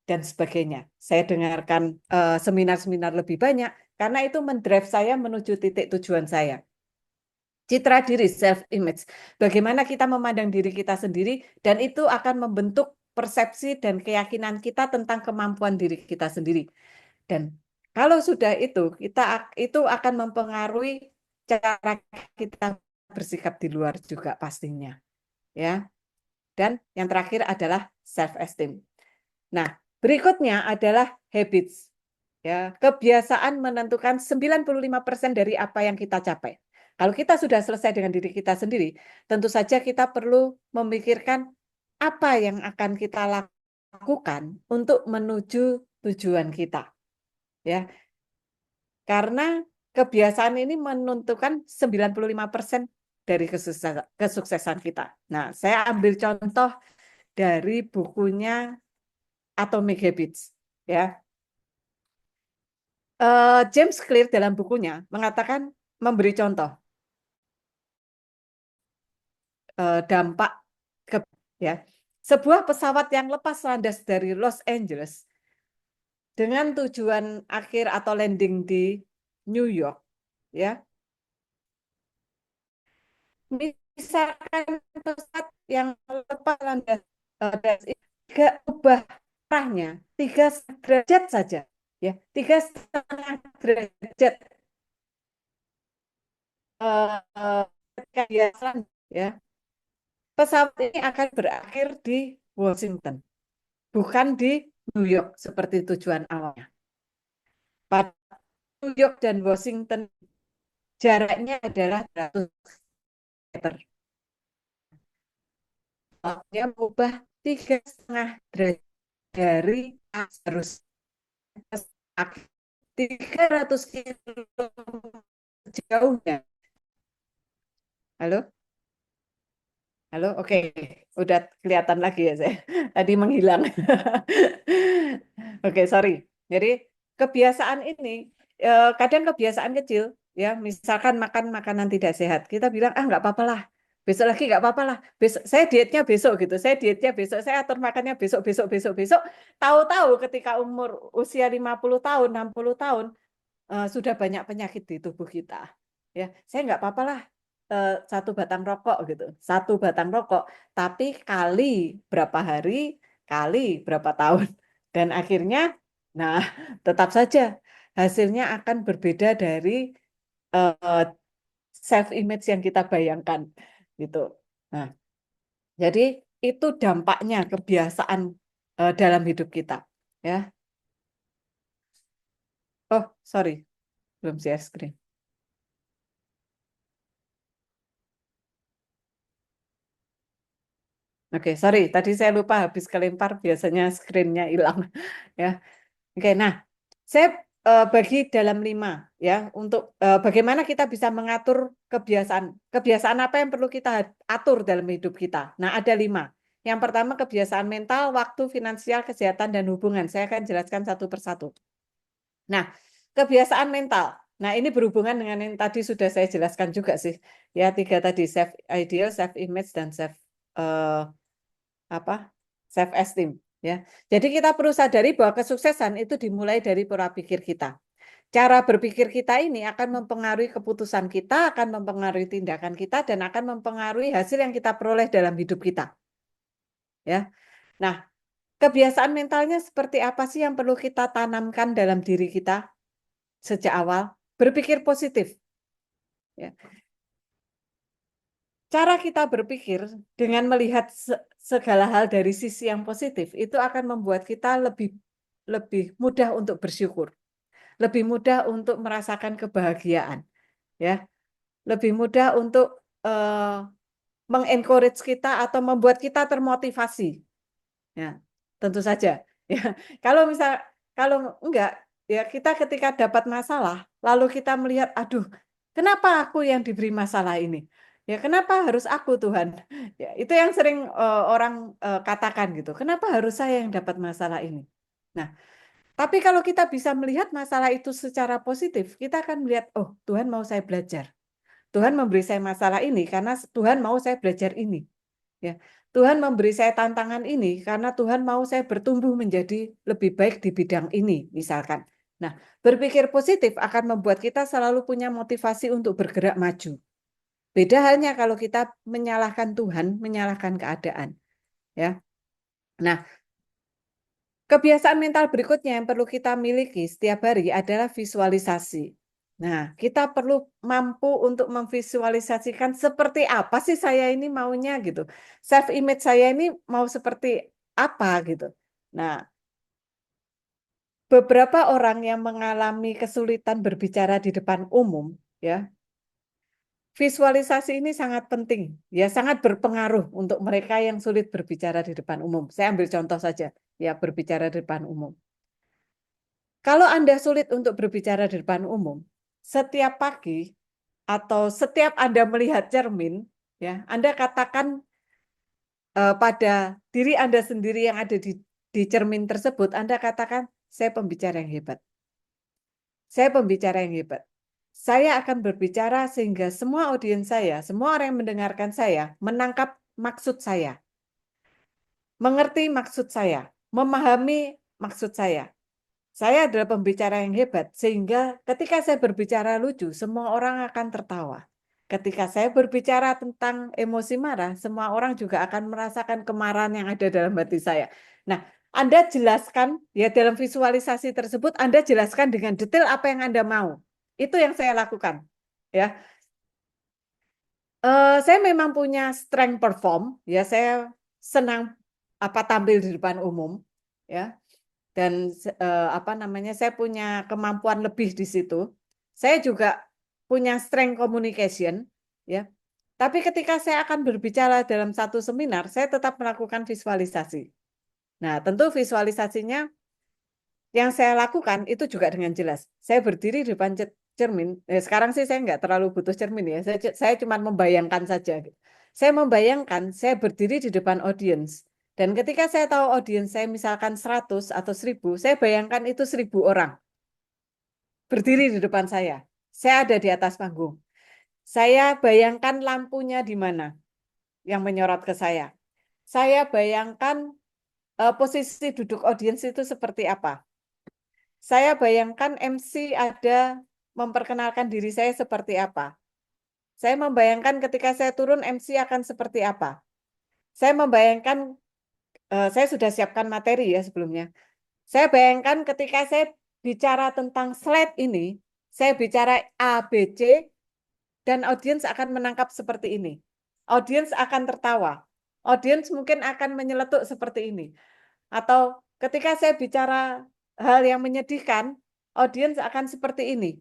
dan sebagainya. Saya dengarkan seminar-seminar lebih banyak karena itu mendrive saya menuju titik tujuan saya. Citra diri, self image. Bagaimana kita memandang diri kita sendiri dan itu akan membentuk persepsi dan keyakinan kita tentang kemampuan diri kita sendiri. Dan kalau sudah itu akan mempengaruhi cara kita bersikap di luar juga pastinya, ya. Dan yang terakhir adalah self esteem. Nah, berikutnya adalah habits. Ya, kebiasaan menentukan 95% dari apa yang kita capai. Kalau kita sudah selesai dengan diri kita sendiri, tentu saja kita perlu memikirkan apa yang akan kita lakukan untuk menuju tujuan kita. Ya, karena kebiasaan ini menentukan 95% dari kesuksesan kita. Nah, saya ambil contoh dari bukunya Atomic Habits, ya. James Clear dalam bukunya mengatakan memberi contoh dampak ke ya sebuah pesawat yang lepas landas dari Los Angeles dengan tujuan akhir atau landing di New York, ya. Misalkan pesawat yang lepas landas dari tiga ubah arahnya 3 derajat saja, ya 3,5 derajat ketika dia ya pesawat ini akan berakhir di Washington, bukan di New York seperti tujuan awalnya. Pada New York dan Washington jaraknya adalah 100 meter. Dia mengubah 3,5 derajat dari arus 300 km jauhnya. Halo? Halo, oke, udah kelihatan lagi ya saya. Tadi menghilang. Oke, sorry. Jadi kebiasaan ini kadang kebiasaan kecil ya, misalkan makan makanan tidak sehat, kita bilang ah nggak apa-apa lah, besok lagi nggak apa-apa lah. Besok saya dietnya besok gitu, saya dietnya besok, saya atur makannya besok, besok, besok, besok. Tahu-tahu ketika umur usia 50 tahun, 60 tahun sudah banyak penyakit di tubuh kita. Ya, saya nggak apa-apa lah 1 batang rokok gitu, 1 batang rokok, tapi kali berapa hari, kali berapa tahun, dan akhirnya, nah tetap saja hasilnya akan berbeda dari self image yang kita bayangkan, gitu. Nah, jadi itu dampaknya kebiasaan dalam hidup kita, ya. Oh, sorry, belum share screen. Oke, sorry, tadi saya lupa habis kelempar biasanya screen-nya hilang ya. Oke, nah saya bagi dalam 5 ya untuk bagaimana kita bisa mengatur kebiasaan. Kebiasaan apa yang perlu kita atur dalam hidup kita. Nah, ada 5. Yang pertama kebiasaan mental, waktu, finansial, kesehatan, dan hubungan. Saya akan jelaskan satu persatu. Nah, kebiasaan mental. Nah, ini berhubungan dengan yang tadi sudah saya jelaskan juga sih. Ya, 3 tadi, self ideal, self image, dan self apa self esteem ya. Jadi kita perlu sadari bahwa kesuksesan itu dimulai dari pola pikir kita. Cara berpikir kita ini akan mempengaruhi keputusan kita, akan mempengaruhi tindakan kita, dan akan mempengaruhi hasil yang kita peroleh dalam hidup kita. Ya. Nah, kebiasaan mentalnya seperti apa sih yang perlu kita tanamkan dalam diri kita sejak awal? Berpikir positif. Ya. Cara kita berpikir dengan melihat segala hal dari sisi yang positif itu akan membuat kita lebih lebih mudah untuk bersyukur, lebih mudah untuk merasakan kebahagiaan, ya, lebih mudah untuk mengencourage kita atau membuat kita termotivasi. Ya, tentu saja. Ya, kalau misal kalau enggak, ya kita ketika dapat masalah, lalu kita melihat, aduh, kenapa aku yang diberi masalah ini? Ya, kenapa harus aku Tuhan? Ya, itu yang sering orang katakan gitu. Kenapa harus saya yang dapat masalah ini? Nah, tapi kalau kita bisa melihat masalah itu secara positif, kita akan melihat, oh, Tuhan mau saya belajar. Tuhan memberi saya masalah ini karena Tuhan mau saya belajar ini. Ya, Tuhan memberi saya tantangan ini karena Tuhan mau saya bertumbuh menjadi lebih baik di bidang ini, misalkan. Nah, berpikir positif akan membuat kita selalu punya motivasi untuk bergerak maju. Beda halnya kalau kita menyalahkan Tuhan, menyalahkan keadaan. Ya, nah kebiasaan mental berikutnya yang perlu kita miliki setiap hari adalah visualisasi. Nah, kita perlu mampu untuk memvisualisasikan seperti apa sih saya ini maunya gitu. Self image saya ini mau seperti apa gitu. Nah, beberapa orang yang mengalami kesulitan berbicara di depan umum, ya, visualisasi ini sangat penting, ya, sangat berpengaruh untuk mereka yang sulit berbicara di depan umum. Saya ambil contoh saja, ya, berbicara di depan umum. Kalau Anda sulit untuk berbicara di depan umum, setiap pagi atau setiap Anda melihat cermin, ya, Anda katakan pada diri Anda sendiri yang ada di cermin tersebut, Anda katakan, saya pembicara yang hebat. Saya pembicara yang hebat. Saya akan berbicara sehingga semua audiens saya, semua orang yang mendengarkan saya, menangkap maksud saya, mengerti maksud saya, memahami maksud saya. Saya adalah pembicara yang hebat, sehingga ketika saya berbicara lucu, semua orang akan tertawa. Ketika saya berbicara tentang emosi marah, semua orang juga akan merasakan kemarahan yang ada dalam hati saya. Nah, Anda jelaskan, ya dalam visualisasi tersebut, Anda jelaskan dengan detail apa yang Anda mau. Itu yang saya lakukan. Ya, saya memang punya strength perform, ya saya senang tampil di depan umum, ya. Dan apa namanya, saya punya kemampuan lebih di situ. Saya juga punya strength communication, ya. Tapi ketika saya akan berbicara dalam satu seminar, saya tetap melakukan visualisasi. Nah, tentu visualisasinya yang saya lakukan itu juga dengan jelas. Saya berdiri di depan cermin. Sekarang sih saya nggak terlalu butuh cermin ya. Saya cuma membayangkan saja. Saya membayangkan saya berdiri di depan audiens. Dan ketika saya tahu audiens saya misalkan 100 atau 1000, saya bayangkan itu 1000 orang berdiri di depan saya. Saya ada di atas panggung. Saya bayangkan lampunya di mana yang menyorot ke saya. Saya bayangkan posisi duduk audiens itu seperti apa. Saya bayangkan MC ada memperkenalkan diri saya seperti apa. Saya membayangkan ketika saya turun MC akan seperti apa. Saya membayangkan, saya sudah siapkan materi ya sebelumnya. Saya bayangkan ketika saya bicara tentang slide ini, saya bicara A, B, C, dan audiens akan menangkap seperti ini. Audiens akan tertawa. Audiens mungkin akan menyeletuk seperti ini. Atau ketika saya bicara hal yang menyedihkan, audiens akan seperti ini.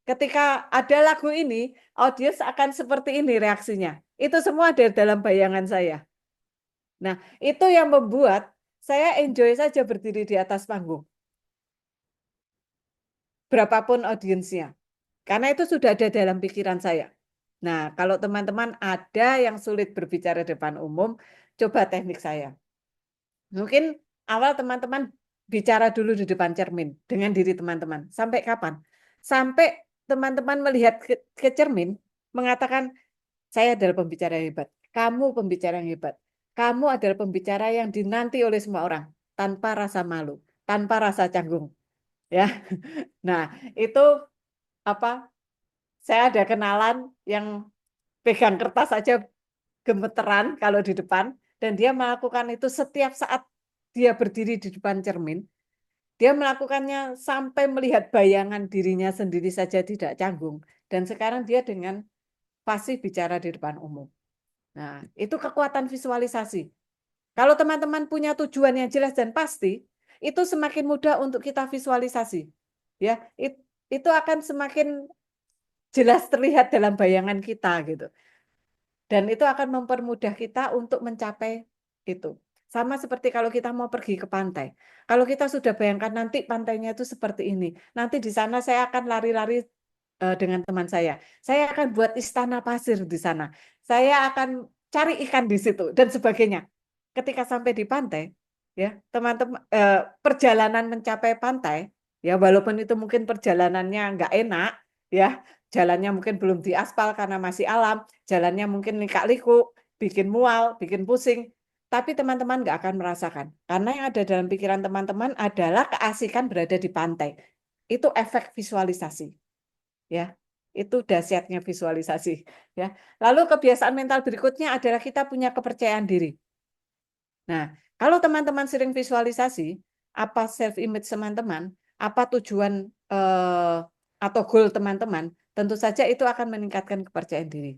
Ketika ada lagu ini, audiens akan seperti ini reaksinya. Itu semua ada dalam bayangan saya. Nah, itu yang membuat saya enjoy saja berdiri di atas panggung. Berapapun audiensnya. Karena itu sudah ada dalam pikiran saya. Nah, kalau teman-teman ada yang sulit berbicara depan umum, coba teknik saya. Mungkin awal teman-teman bicara dulu di depan cermin dengan diri teman-teman. Sampai kapan? Sampai teman-teman melihat ke cermin, mengatakan, saya adalah pembicara yang hebat. Kamu pembicara yang hebat. Kamu adalah pembicara yang dinanti oleh semua orang. Tanpa rasa malu. Tanpa rasa canggung. Ya, nah itu apa? Saya ada kenalan yang pegang kertas saja gemeteran kalau di depan, dan dia melakukan itu setiap saat dia berdiri di depan cermin. Dia melakukannya sampai melihat bayangan dirinya sendiri saja tidak canggung. Dan sekarang dia dengan fasih bicara di depan umum. Nah, itu kekuatan visualisasi. Kalau teman-teman punya tujuan yang jelas dan pasti, itu semakin mudah untuk kita visualisasi. Ya, itu akan semakin jelas terlihat dalam bayangan kita gitu. Dan itu akan mempermudah kita untuk mencapai itu. Sama seperti kalau kita mau pergi ke pantai. Kalau kita sudah bayangkan nanti pantainya itu seperti ini. Nanti di sana saya akan lari-lari dengan teman saya. Saya akan buat istana pasir di sana. Saya akan cari ikan di situ dan sebagainya. Ketika sampai di pantai, ya teman-teman, perjalanan mencapai pantai, ya walaupun itu mungkin perjalanannya nggak enak, ya jalannya mungkin belum diaspal karena masih alam, jalannya mungkin likak-liku, bikin mual, bikin pusing, tapi teman-teman nggak akan merasakan. Karena yang ada dalam pikiran teman-teman adalah keasikan berada di pantai. Itu efek visualisasi. Ya, itu dahsyatnya visualisasi. Ya, lalu kebiasaan mental berikutnya adalah kita punya kepercayaan diri. Nah, kalau teman-teman sering visualisasi, apa self image teman-teman, apa tujuan atau goal teman-teman, tentu saja itu akan meningkatkan kepercayaan diri.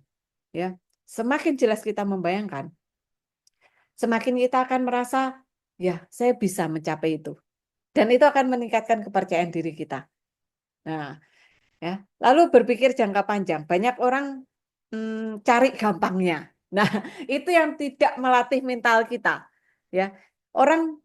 Ya, semakin jelas kita membayangkan, semakin kita akan merasa, ya, saya bisa mencapai itu. Dan itu akan meningkatkan kepercayaan diri kita. Nah, ya, lalu berpikir jangka panjang. Banyak orang cari gampangnya. Nah, itu yang tidak melatih mental kita. Ya, orang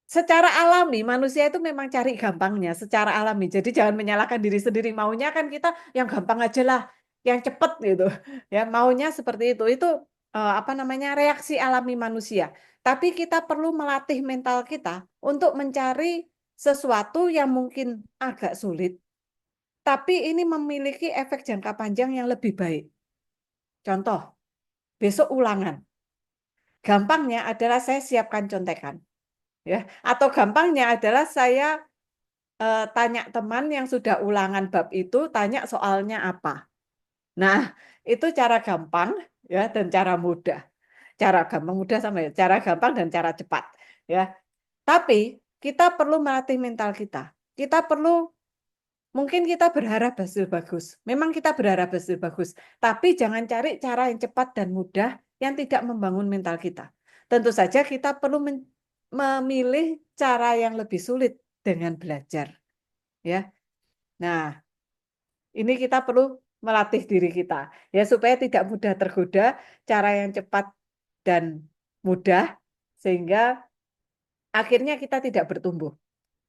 secara alami manusia itu memang cari gampangnya secara alami. Jadi jangan menyalahkan diri sendiri. Maunya kan kita yang gampang aja lah, yang cepet gitu. Ya, maunya seperti itu. Itu apa namanya, reaksi alami manusia. Tapi kita perlu melatih mental kita untuk mencari sesuatu yang mungkin agak sulit, tapi ini memiliki efek jangka panjang yang lebih baik. Contoh, besok ulangan. Gampangnya adalah saya siapkan contekan, ya. Atau gampangnya adalah saya tanya teman yang sudah ulangan bab itu, tanya soalnya apa. Nah, itu cara gampang ya dan cara mudah. Cara gampang mudah sama ya, cara gampang dan cara cepat, ya. Tapi kita perlu melatih mental kita. Kita perlu mungkin kita berharap hasil bagus. Memang kita berharap hasil bagus, tapi jangan cari cara yang cepat dan mudah yang tidak membangun mental kita. Tentu saja kita perlu memilih cara yang lebih sulit dengan belajar, ya. Nah, ini kita perlu melatih diri kita, ya supaya tidak mudah tergoda cara yang cepat dan mudah, sehingga akhirnya kita tidak bertumbuh.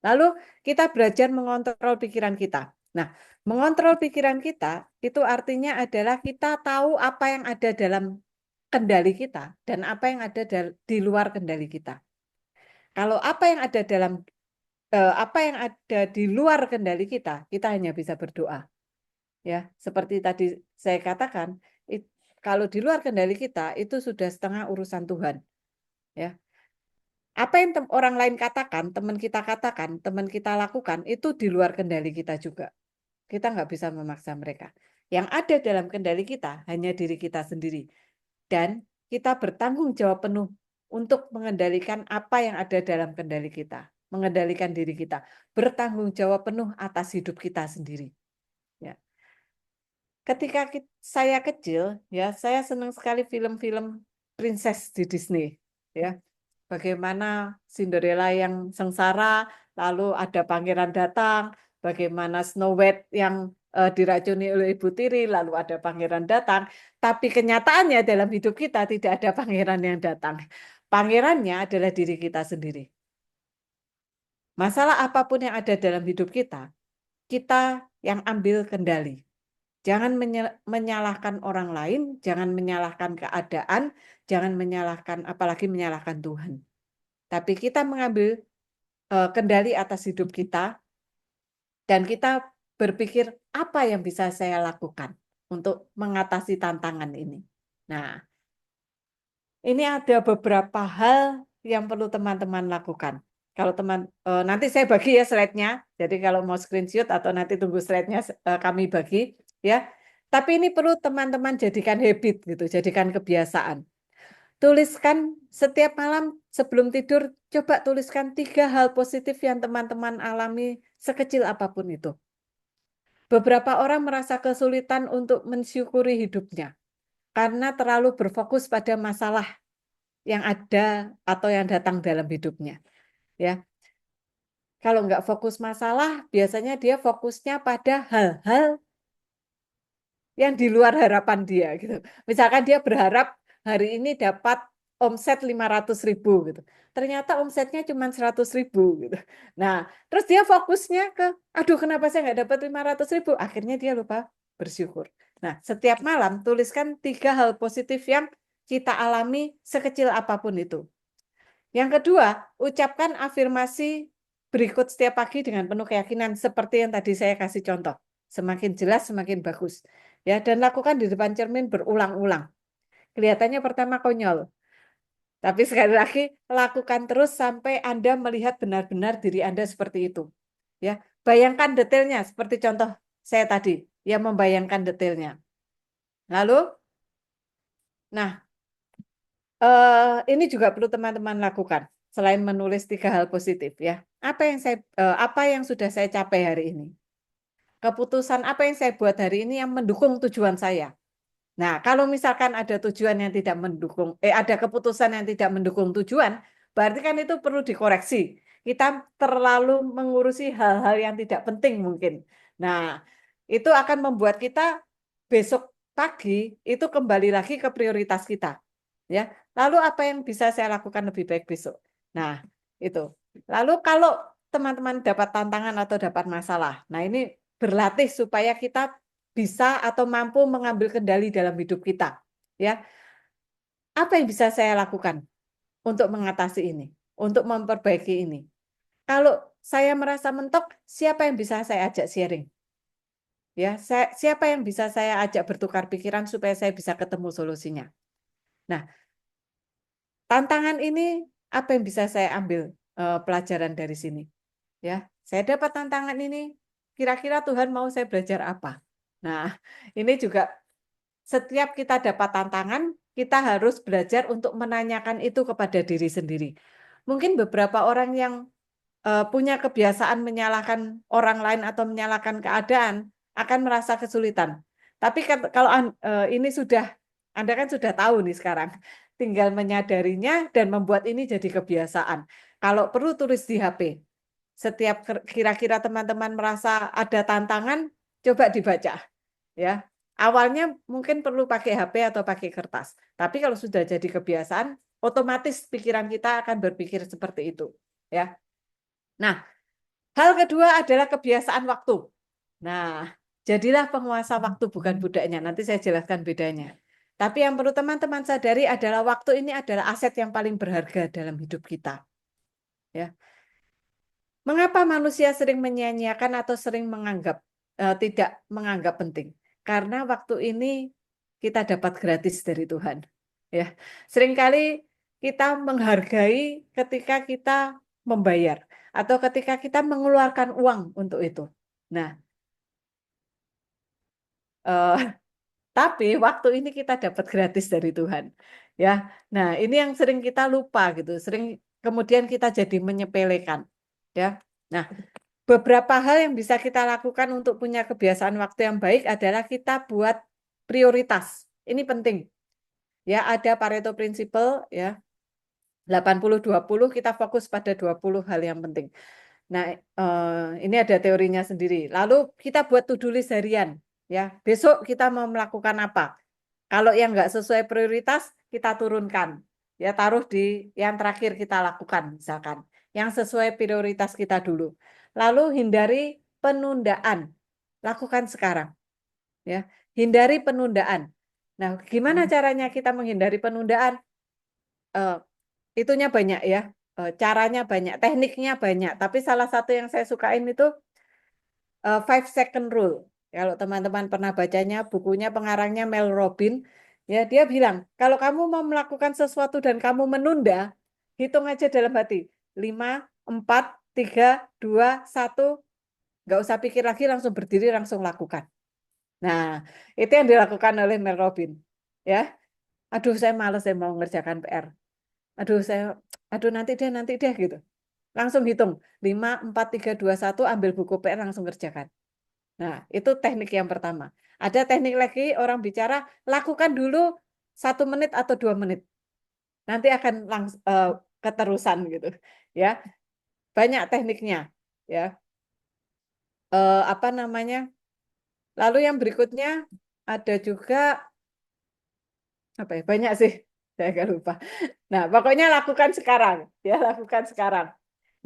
Lalu kita belajar mengontrol pikiran kita. Nah, mengontrol pikiran kita itu artinya adalah kita tahu apa yang ada dalam kendali kita dan apa yang ada di luar kendali kita. Kalau apa yang ada apa yang ada di luar kendali kita hanya bisa berdoa. Ya, seperti tadi saya katakan, kalau di luar kendali kita itu sudah setengah urusan Tuhan. Ya, apa yang orang lain katakan, teman kita lakukan, itu di luar kendali kita juga. Kita nggak bisa memaksa mereka. Yang ada dalam kendali kita hanya diri kita sendiri. Dan kita bertanggung jawab penuh untuk mengendalikan apa yang ada dalam kendali kita. Mengendalikan diri kita. Bertanggung jawab penuh atas hidup kita sendiri. Ya. Ketika saya kecil, ya saya senang sekali film-film princess di Disney. Ya, bagaimana Cinderella yang sengsara, lalu ada pangeran datang, bagaimana Snow White yang diracuni oleh ibu tiri, lalu ada pangeran datang. Tapi kenyataannya dalam hidup kita tidak ada pangeran yang datang. Pangerannya adalah diri kita sendiri. Masalah apapun yang ada dalam hidup kita yang ambil kendali. Jangan menyalahkan orang lain, jangan menyalahkan keadaan, jangan menyalahkan, apalagi menyalahkan Tuhan. Tapi kita mengambil kendali atas hidup kita, dan kita berpikir apa yang bisa saya lakukan untuk mengatasi tantangan ini. Nah, ini ada beberapa hal yang perlu teman-teman lakukan. Kalau nanti saya bagi ya slide-nya. Jadi kalau mau screenshot atau nanti tunggu slide-nya kami bagi ya. Tapi ini perlu teman-teman jadikan habit gitu, jadikan kebiasaan. Tuliskan setiap malam sebelum tidur, coba tuliskan 3 hal positif yang teman-teman alami sekecil apapun itu. Beberapa orang merasa kesulitan untuk mensyukuri hidupnya karena terlalu berfokus pada masalah yang ada atau yang datang dalam hidupnya. Ya, kalau nggak fokus masalah, biasanya dia fokusnya pada hal-hal yang di luar harapan dia gitu. Misalkan dia berharap hari ini dapat omset 500.000 gitu. Ternyata omsetnya cuma 100.000 gitu. Nah, terus dia fokusnya ke, aduh kenapa saya nggak dapat 500.000? Akhirnya dia lupa bersyukur. Nah, setiap malam tuliskan 3 hal positif yang kita alami sekecil apapun itu. Yang kedua, ucapkan afirmasi berikut setiap pagi dengan penuh keyakinan seperti yang tadi saya kasih contoh. Semakin jelas, semakin bagus. Ya, dan lakukan di depan cermin berulang-ulang. Kelihatannya pertama konyol, tapi sekali lagi lakukan terus sampai Anda melihat benar-benar diri Anda seperti itu. Ya, bayangkan detailnya seperti contoh saya tadi, yang membayangkan detailnya. Lalu, nah, ini juga perlu teman-teman lakukan selain menulis 3 hal positif ya. Apa yang sudah saya capai hari ini? Keputusan apa yang saya buat hari ini yang mendukung tujuan saya? Nah, kalau misalkan ada tujuan yang tidak mendukung, ada keputusan yang tidak mendukung tujuan, berarti kan itu perlu dikoreksi. Kita terlalu mengurusi hal-hal yang tidak penting mungkin. Nah, itu akan membuat kita besok pagi itu kembali lagi ke prioritas kita. Ya, lalu apa yang bisa saya lakukan lebih baik besok? Nah, itu. Lalu kalau teman-teman dapat tantangan atau dapat masalah, nah ini berlatih supaya kita bisa atau mampu mengambil kendali dalam hidup kita. Ya, apa yang bisa saya lakukan untuk mengatasi ini, untuk memperbaiki ini? Kalau saya merasa mentok, siapa yang bisa saya ajak sharing? Ya, siapa yang bisa saya ajak bertukar pikiran supaya saya bisa ketemu solusinya. Nah, tantangan ini apa yang bisa saya ambil pelajaran dari sini? Ya, saya dapat tantangan ini. Kira-kira Tuhan mau saya belajar apa? Nah, ini juga setiap kita dapat tantangan, kita harus belajar untuk menanyakan itu kepada diri sendiri. Mungkin beberapa orang yang punya kebiasaan menyalahkan orang lain atau menyalahkan keadaan akan merasa kesulitan. Tapi kalau ini Anda kan sudah tahu nih sekarang, tinggal menyadarinya dan membuat ini jadi kebiasaan. Kalau perlu tulis di HP. Setiap kira-kira teman-teman merasa ada tantangan, coba dibaca, ya. Awalnya mungkin perlu pakai HP atau pakai kertas. Tapi kalau sudah jadi kebiasaan, otomatis pikiran kita akan berpikir seperti itu, ya. Nah, hal kedua adalah kebiasaan waktu. Nah, jadilah penguasa waktu bukan budaknya. Nanti saya jelaskan bedanya. Tapi yang perlu teman-teman sadari adalah waktu ini adalah aset yang paling berharga dalam hidup kita. Ya. Mengapa manusia sering menyia-nyiakan atau sering tidak menganggap penting? Karena waktu ini kita dapat gratis dari Tuhan. Ya, seringkali kita menghargai ketika kita membayar atau ketika kita mengeluarkan uang untuk itu. Nah, eh, tapi waktu ini kita dapat gratis dari Tuhan. Ya, nah ini yang sering kita lupa gitu, sering kemudian kita jadi menyepelekan. Ya, nah beberapa hal yang bisa kita lakukan untuk punya kebiasaan waktu yang baik adalah kita buat prioritas. Ini penting. Ya, ada Pareto Principle ya. 80-20 kita fokus pada 20 hal yang penting. Nah, ini ada teorinya sendiri. Lalu kita buat to-do list harian ya. Besok kita mau melakukan apa? Kalau yang nggak sesuai prioritas, kita turunkan. Ya, taruh di yang terakhir kita lakukan misalkan. Yang sesuai prioritas kita dulu. Lalu hindari penundaan. Lakukan sekarang. Ya, hindari penundaan. Nah, gimana caranya kita menghindari penundaan? Itunya banyak ya. Caranya banyak, tekniknya banyak. Tapi salah satu yang saya sukain itu 5 second rule. Kalau teman-teman pernah bacanya, bukunya pengarangnya Mel Robbins, ya dia bilang, kalau kamu mau melakukan sesuatu dan kamu menunda, hitung aja dalam hati. 5, 4, 3, 2, 1, nggak usah pikir lagi, langsung berdiri, langsung lakukan. Nah, itu yang dilakukan oleh Mel Robbins. Ya, aduh saya malas, saya mau mengerjakan PR. Aduh nanti deh gitu. Langsung hitung, 5, 4, 3, 2, 1, ambil buku PR, langsung kerjakan. Nah, itu teknik yang pertama. Ada teknik lagi, orang bicara, lakukan dulu 1 menit atau 2 menit. Nanti akan keterusan gitu. Ya, banyak tekniknya. Ya, apa namanya? Lalu yang berikutnya ada juga apa ya? Banyak sih, saya agak lupa. Nah, pokoknya lakukan sekarang. Ya, lakukan sekarang.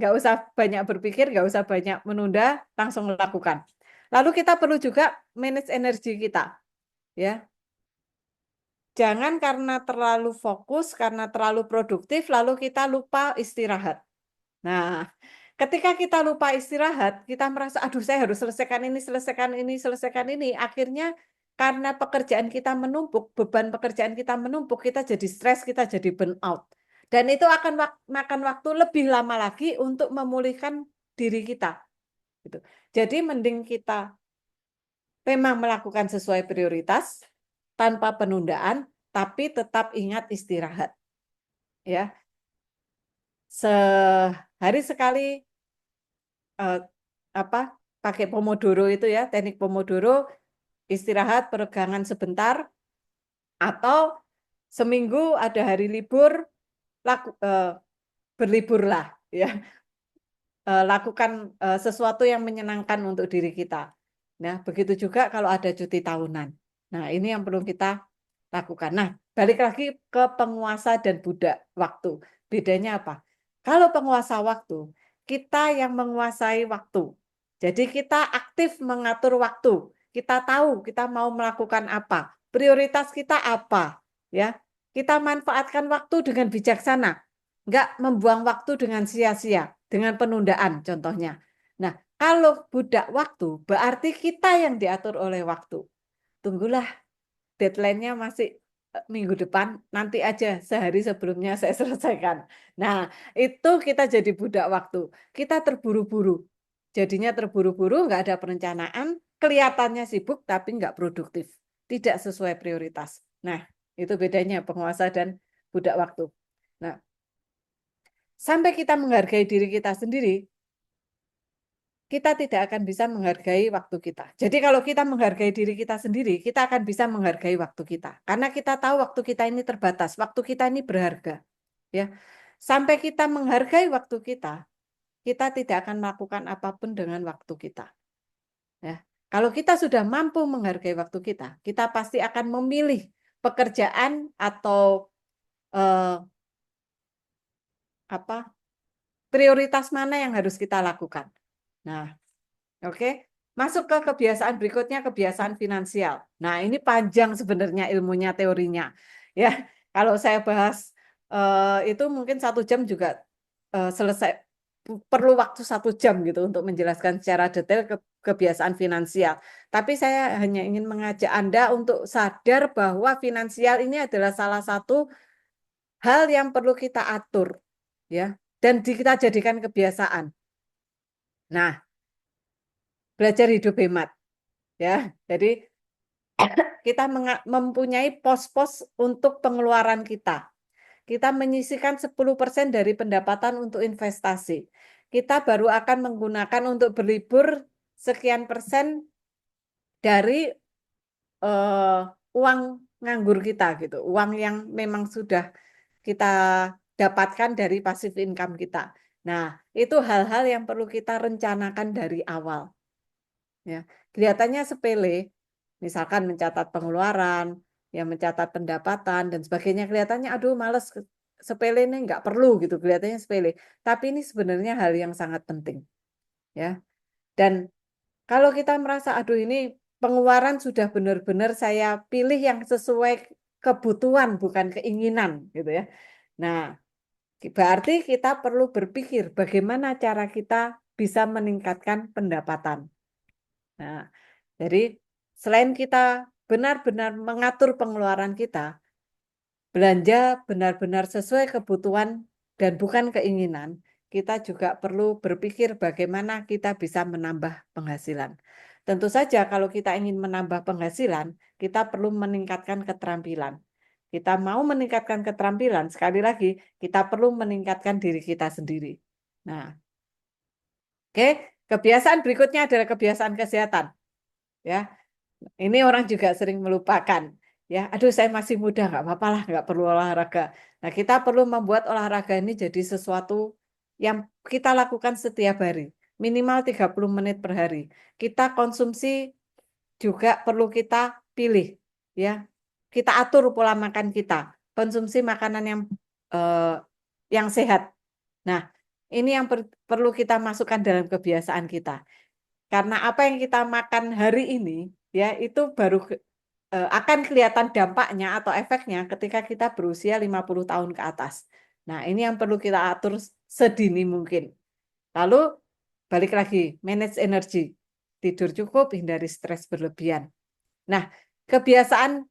Nggak usah banyak berpikir, nggak usah banyak menunda, langsung lakukan. Lalu kita perlu juga manage energi kita. Ya, jangan karena terlalu fokus, karena terlalu produktif, lalu kita lupa istirahat. Nah, ketika kita lupa istirahat, kita merasa, aduh saya harus selesaikan ini, selesaikan ini, selesaikan ini. Akhirnya karena pekerjaan kita menumpuk, beban pekerjaan kita menumpuk, kita jadi stres, kita jadi burn out. Dan itu akan makan waktu lebih lama lagi untuk memulihkan diri kita. Gitu. Jadi mending kita memang melakukan sesuai prioritas, tanpa penundaan, tapi tetap ingat istirahat. Ya, sehari sekali pakai Pomodoro itu ya, teknik Pomodoro, istirahat, peregangan sebentar, atau seminggu ada hari libur, berliburlah ya. Lakukan sesuatu yang menyenangkan untuk diri kita. Nah, begitu juga kalau ada cuti tahunan. Nah, ini yang perlu kita lakukan. Nah, balik lagi ke penguasa dan budak waktu. Bedanya apa? Kalau penguasa waktu, kita yang menguasai waktu. Jadi kita aktif mengatur waktu. Kita tahu kita mau melakukan apa. Prioritas kita apa, ya. Kita manfaatkan waktu dengan bijaksana. Enggak membuang waktu dengan sia-sia, dengan penundaan contohnya. Nah, Kalau budak waktu, berarti kita yang diatur oleh waktu. Tunggulah, deadline-nya masih minggu depan, nanti aja sehari sebelumnya saya selesaikan. Nah, itu kita jadi budak waktu. Kita terburu-buru. Jadinya terburu-buru, nggak ada perencanaan, kelihatannya sibuk tapi nggak produktif. Tidak sesuai prioritas. Nah, itu bedanya penguasa dan budak waktu. Nah, sampai kita menghargai diri kita sendiri, kita tidak akan bisa menghargai waktu kita. Jadi kalau kita menghargai diri kita sendiri, kita akan bisa menghargai waktu kita. Karena kita tahu waktu kita ini terbatas, waktu kita ini berharga. Ya, sampai kita menghargai waktu kita tidak akan melakukan apapun dengan waktu kita. Ya, kalau kita sudah mampu menghargai waktu kita pasti akan memilih pekerjaan atau eh, apa prioritas mana yang harus kita lakukan. Nah, oke, masuk ke kebiasaan berikutnya, kebiasaan finansial. Nah, ini panjang sebenarnya ilmunya, teorinya. Ya, kalau saya bahas itu mungkin 1 jam juga selesai. Perlu waktu 1 jam gitu untuk menjelaskan secara detail kebiasaan finansial. Tapi saya hanya ingin mengajak Anda untuk sadar bahwa finansial ini adalah salah satu hal yang perlu kita atur, ya, dan kita jadikan kebiasaan. Nah, belajar hidup hemat, ya. Jadi kita mempunyai pos-pos untuk pengeluaran kita. Kita menyisihkan 10% dari pendapatan untuk investasi. Kita baru akan menggunakan untuk berlibur sekian persen dari uang nganggur kita gitu. Uang yang memang sudah kita dapatkan dari passive income kita. Nah, itu hal-hal yang perlu kita rencanakan dari awal. Ya, kelihatannya sepele, misalkan mencatat pengeluaran, ya mencatat pendapatan dan sebagainya. Kelihatannya, aduh, males, sepele nih, nggak perlu gitu. Kelihatannya sepele, tapi ini sebenarnya hal yang sangat penting, ya. Dan kalau kita merasa, aduh, ini pengeluaran sudah benar-benar saya pilih yang sesuai kebutuhan, bukan keinginan, gitu ya. Nah, berarti kita perlu berpikir bagaimana cara kita bisa meningkatkan pendapatan. Nah, jadi selain kita benar-benar mengatur pengeluaran kita, belanja benar-benar sesuai kebutuhan dan bukan keinginan, kita juga perlu berpikir bagaimana kita bisa menambah penghasilan. Tentu saja kalau kita ingin menambah penghasilan, kita perlu meningkatkan keterampilan. Kita mau meningkatkan keterampilan, sekali lagi kita perlu meningkatkan diri kita sendiri. Nah, oke, kebiasaan berikutnya adalah kebiasaan kesehatan. Ya, ini orang juga sering melupakan. Ya, aduh saya masih muda, nggak apa-apa lah, nggak perlu olahraga. Nah, kita perlu membuat olahraga ini jadi sesuatu yang kita lakukan setiap hari. Minimal 30 menit per hari. Kita konsumsi juga perlu kita pilih. Ya, kita atur pola makan kita. Konsumsi makanan eh, yang sehat. Nah, ini yang perlu kita masukkan dalam kebiasaan kita. Karena apa yang kita makan hari ini, ya itu baru akan kelihatan dampaknya atau efeknya ketika kita berusia 50 tahun ke atas. Nah, ini yang perlu kita atur sedini mungkin. Lalu balik lagi, manage energi. Tidur cukup, hindari stres berlebihan. Nah, kebiasaan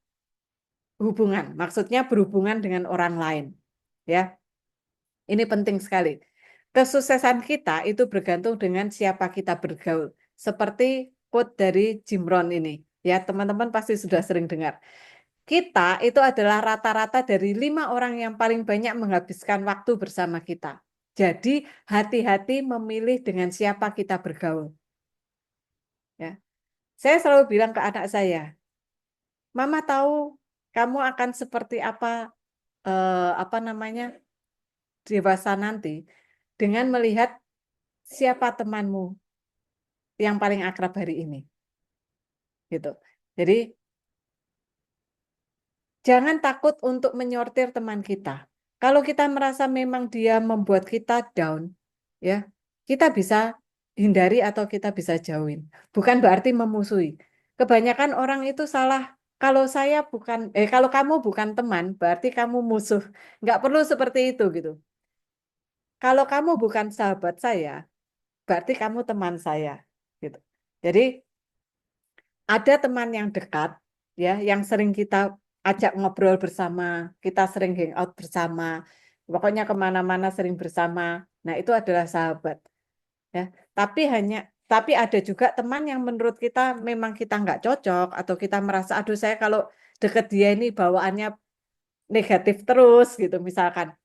hubungan, maksudnya berhubungan dengan orang lain. Ya, ini penting sekali. Kesuksesan kita itu bergantung dengan siapa kita bergaul. Seperti quote dari Jim Rohn ini. Ya, teman-teman pasti sudah sering dengar. Kita itu adalah rata-rata dari 5 orang yang paling banyak menghabiskan waktu bersama kita. Jadi, hati-hati memilih dengan siapa kita bergaul. Ya. Saya selalu bilang ke anak saya, Mama tahu kamu akan seperti apa namanya dewasa nanti dengan melihat siapa temanmu yang paling akrab hari ini. Gitu. Jadi jangan takut untuk menyortir teman kita. Kalau kita merasa memang dia membuat kita down, ya, kita bisa hindari atau kita bisa jauhin. Bukan berarti memusuhi. Kebanyakan orang itu salah. Kalau kamu bukan teman, berarti kamu musuh. Nggak perlu seperti itu gitu. Kalau kamu bukan sahabat saya, berarti kamu teman saya. Gitu. Jadi ada teman yang dekat, ya, yang sering kita ajak ngobrol bersama, kita sering hangout bersama, pokoknya kemana-mana sering bersama. Nah, itu adalah sahabat. Ya, tapi ada juga teman yang menurut kita memang kita nggak cocok atau kita merasa aduh saya kalau deket dia ini bawaannya negatif terus gitu misalkan.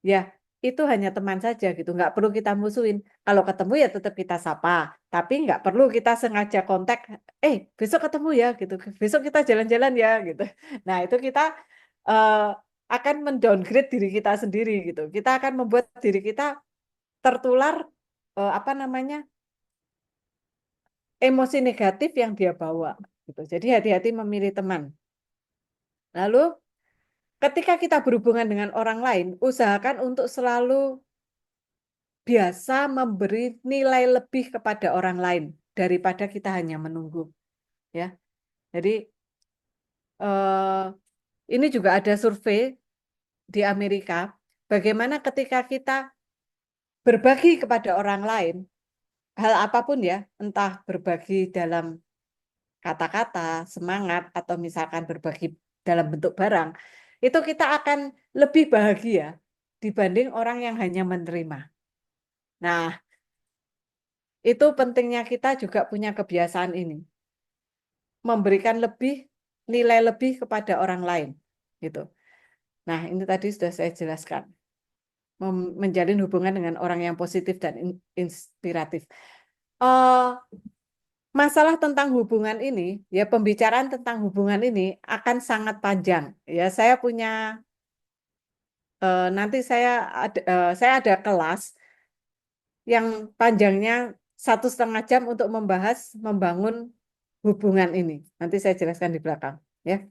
Ya, itu hanya teman saja gitu, nggak perlu kita musuhin. Kalau ketemu ya tetap kita sapa, tapi nggak perlu kita sengaja kontak, besok ketemu ya gitu, besok kita jalan-jalan ya gitu. Nah, itu kita eh, akan mendowngrade diri kita sendiri gitu. Kita akan membuat diri kita tertular apa namanya emosi negatif yang dia bawa gitu. Jadi hati-hati memilih teman. Lalu ketika kita berhubungan dengan orang lain, usahakan untuk selalu biasa memberi nilai lebih kepada orang lain daripada kita hanya menunggu, ya. Jadi eh, ini juga ada survei di Amerika, bagaimana ketika kita berbagi kepada orang lain, hal apapun ya, entah berbagi dalam kata-kata, semangat, atau misalkan berbagi dalam bentuk barang, itu kita akan lebih bahagia dibanding orang yang hanya menerima. Nah, itu pentingnya kita juga punya kebiasaan ini, memberikan nilai lebih kepada orang lain, gitu. Nah, ini tadi sudah saya jelaskan, menjalin hubungan dengan orang yang positif dan inspiratif. Uh, Masalah tentang hubungan ini, ya pembicaraan tentang hubungan ini akan sangat panjang. Ya, saya punya nanti saya ada kelas yang panjangnya 1,5 jam untuk membahas membangun hubungan ini. Nanti saya jelaskan di belakang, ya.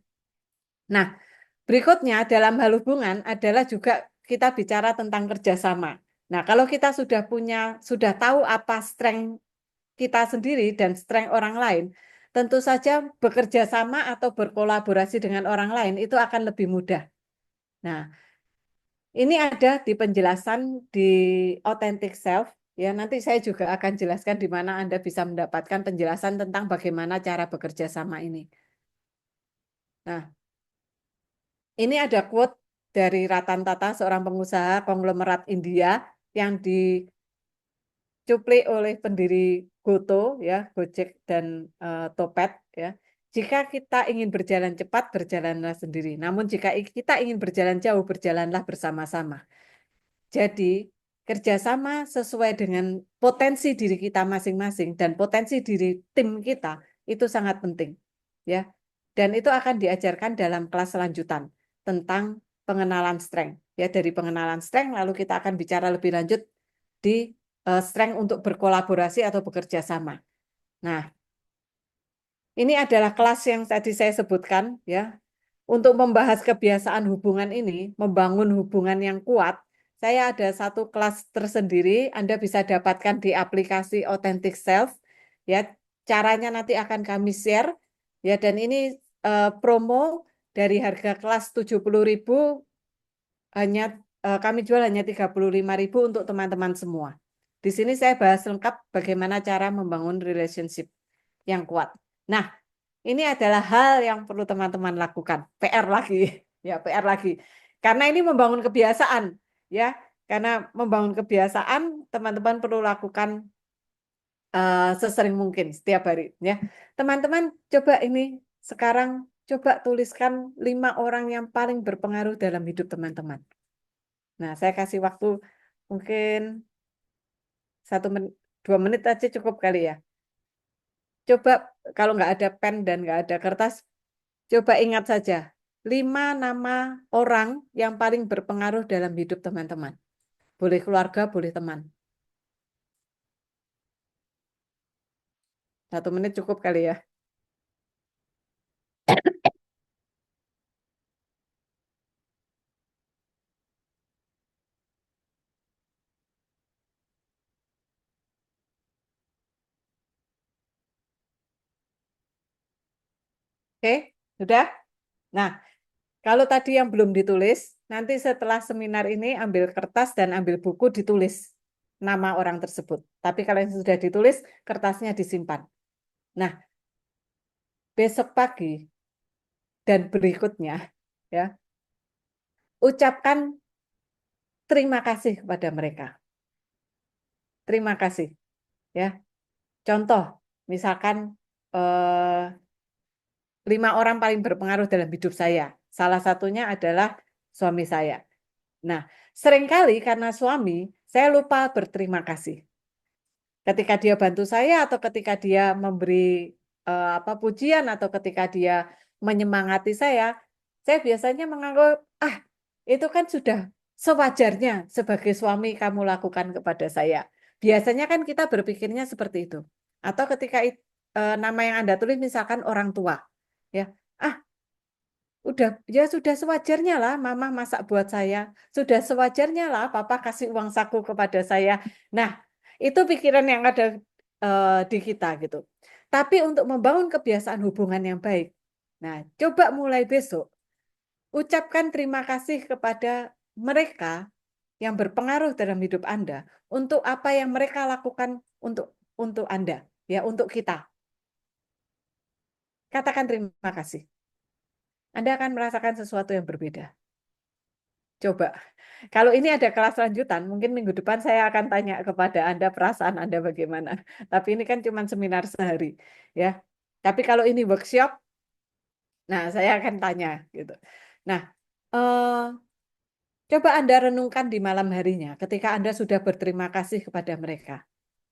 Nah, berikutnya dalam hal hubungan adalah juga kita bicara tentang kerjasama. Nah, kalau kita sudah tahu apa strength kita sendiri dan strength orang lain, tentu saja bekerja sama atau berkolaborasi dengan orang lain itu akan lebih mudah. Nah, ini ada di penjelasan di Authentic Self. Ya, nanti saya juga akan jelaskan di mana Anda bisa mendapatkan penjelasan tentang bagaimana cara bekerja sama ini. Nah, ini ada quote dari Ratan Tata, seorang pengusaha konglomerat India yang dicuplik oleh pendiri Goto, ya, Gojek dan Topet, ya. Jika kita ingin berjalan cepat, berjalanlah sendiri. Namun jika kita ingin berjalan jauh, berjalanlah bersama-sama. Jadi, kerjasama sesuai dengan potensi diri kita masing-masing dan potensi diri tim kita itu sangat penting, ya. Dan itu akan diajarkan dalam kelas lanjutan tentang pengenalan strength. Ya, dari pengenalan strength lalu kita akan bicara lebih lanjut di strength untuk berkolaborasi atau bekerja sama. Nah, ini adalah kelas yang tadi saya sebutkan, ya. Untuk membahas kebiasaan hubungan ini, membangun hubungan yang kuat, saya ada satu kelas tersendiri, Anda bisa dapatkan di aplikasi Authentic Self. Ya, caranya nanti akan kami share. Ya, dan ini promo dari harga kelas 70.000 hanya kami jual hanya 35.000 untuk teman-teman semua. Di sini saya bahas lengkap bagaimana cara membangun relationship yang kuat. Nah, ini adalah hal yang perlu teman-teman lakukan. PR lagi, ya PR lagi. Karena ini membangun kebiasaan, ya. Karena membangun kebiasaan, teman-teman perlu lakukan sesering mungkin setiap hari, ya. Teman-teman coba ini sekarang coba tuliskan 5 orang yang paling berpengaruh dalam hidup teman-teman. Nah, saya kasih waktu mungkin 1 menit, 2 menit aja cukup kali ya. Coba kalau nggak ada pen dan nggak ada kertas, coba ingat saja 5 nama orang yang paling berpengaruh dalam hidup teman-teman. Boleh keluarga, boleh teman. 1 menit cukup kali ya. Oke, sudah? Nah, kalau tadi yang belum ditulis, nanti setelah seminar ini ambil kertas dan ambil buku ditulis nama orang tersebut. Tapi kalau yang sudah ditulis, kertasnya disimpan. Nah, besok pagi dan berikutnya, ya, ucapkan terima kasih kepada mereka. Terima kasih, ya. Contoh, misalkan 5 orang paling berpengaruh dalam hidup saya. Salah satunya adalah suami saya. Nah, seringkali karena suami, saya lupa berterima kasih. Ketika dia bantu saya atau ketika dia memberi pujian atau ketika dia menyemangati saya biasanya menganggap, itu kan sudah sewajarnya sebagai suami kamu lakukan kepada saya. Biasanya kan kita berpikirnya seperti itu. Atau ketika nama yang Anda tulis misalkan orang tua, ya, ya sudah sewajarnya lah mama masak buat saya. Sudah sewajarnya lah papa kasih uang saku kepada saya. Nah, itu pikiran yang ada di kita gitu. Tapi untuk membangun kebiasaan hubungan yang baik. Nah, coba mulai besok ucapkan terima kasih kepada mereka yang berpengaruh dalam hidup Anda untuk apa yang mereka lakukan untuk Anda, ya, untuk kita. Katakan terima kasih. Anda akan merasakan sesuatu yang berbeda. Coba. Kalau ini ada kelas lanjutan, mungkin minggu depan saya akan tanya kepada Anda perasaan Anda bagaimana. Tapi ini kan cuma seminar sehari, ya. Tapi kalau ini workshop, nah saya akan tanya gitu. Nah, coba Anda renungkan di malam harinya ketika Anda sudah berterima kasih kepada mereka.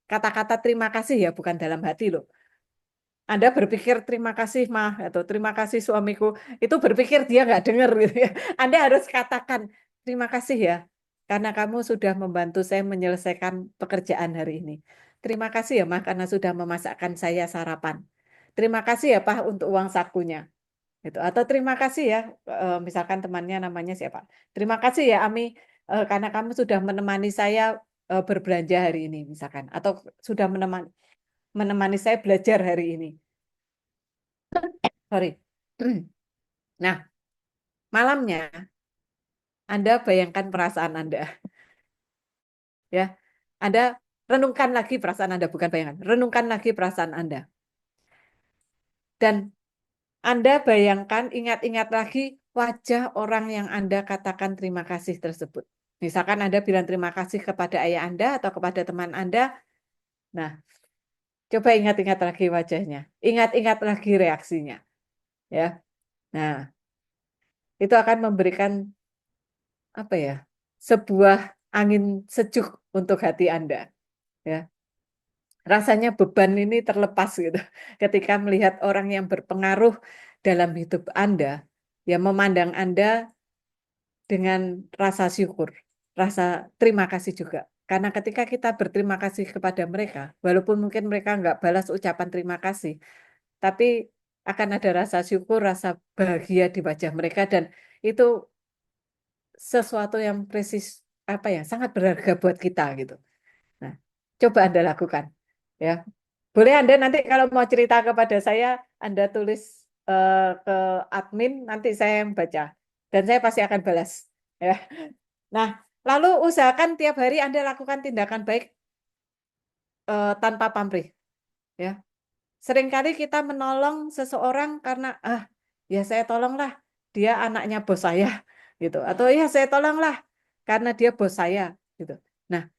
Kata-kata terima kasih ya bukan dalam hati loh. Anda berpikir terima kasih mah atau terima kasih suamiku, itu berpikir dia nggak dengar gitu ya. Anda harus katakan terima kasih ya karena kamu sudah membantu saya menyelesaikan pekerjaan hari ini. Terima kasih ya mah karena sudah memasakkan saya sarapan. Terima kasih ya Pak untuk uang sakunya. Gitu. Atau terima kasih ya misalkan temannya namanya siapa. Terima kasih ya Ami karena kamu sudah menemani saya berbelanja hari ini misalkan atau sudah menemani saya belajar hari ini. Sorry. Nah, malamnya Anda bayangkan perasaan Anda, ya. Anda renungkan lagi perasaan Anda, bukan bayangan. Renungkan lagi perasaan Anda. Dan Anda bayangkan, ingat-ingat lagi wajah orang yang Anda katakan terima kasih tersebut. Misalkan Anda bilang terima kasih kepada ayah Anda atau kepada teman Anda. Nah, coba ingat-ingat lagi wajahnya. Ingat-ingat lagi reaksinya, ya. Nah, itu akan memberikan apa ya? Sebuah angin sejuk untuk hati Anda, ya. Rasanya beban ini terlepas gitu. Ketika melihat orang yang berpengaruh dalam hidup Anda, ya memandang Anda dengan rasa syukur, rasa terima kasih juga. Karena ketika kita berterima kasih kepada mereka, walaupun mungkin mereka nggak balas ucapan terima kasih, tapi akan ada rasa syukur, rasa bahagia di wajah mereka dan itu sesuatu yang sangat berharga buat kita gitu. Nah, coba Anda lakukan, ya. Boleh Anda nanti kalau mau cerita kepada saya, Anda tulis ke admin, nanti saya yang baca dan saya pasti akan balas, ya. Nah, lalu usahakan tiap hari Anda lakukan tindakan baik tanpa pamrih, ya. Seringkali kita menolong seseorang karena ya saya tolonglah, dia anaknya bos saya, gitu. Atau ya saya tolonglah karena dia bos saya, gitu. Nah,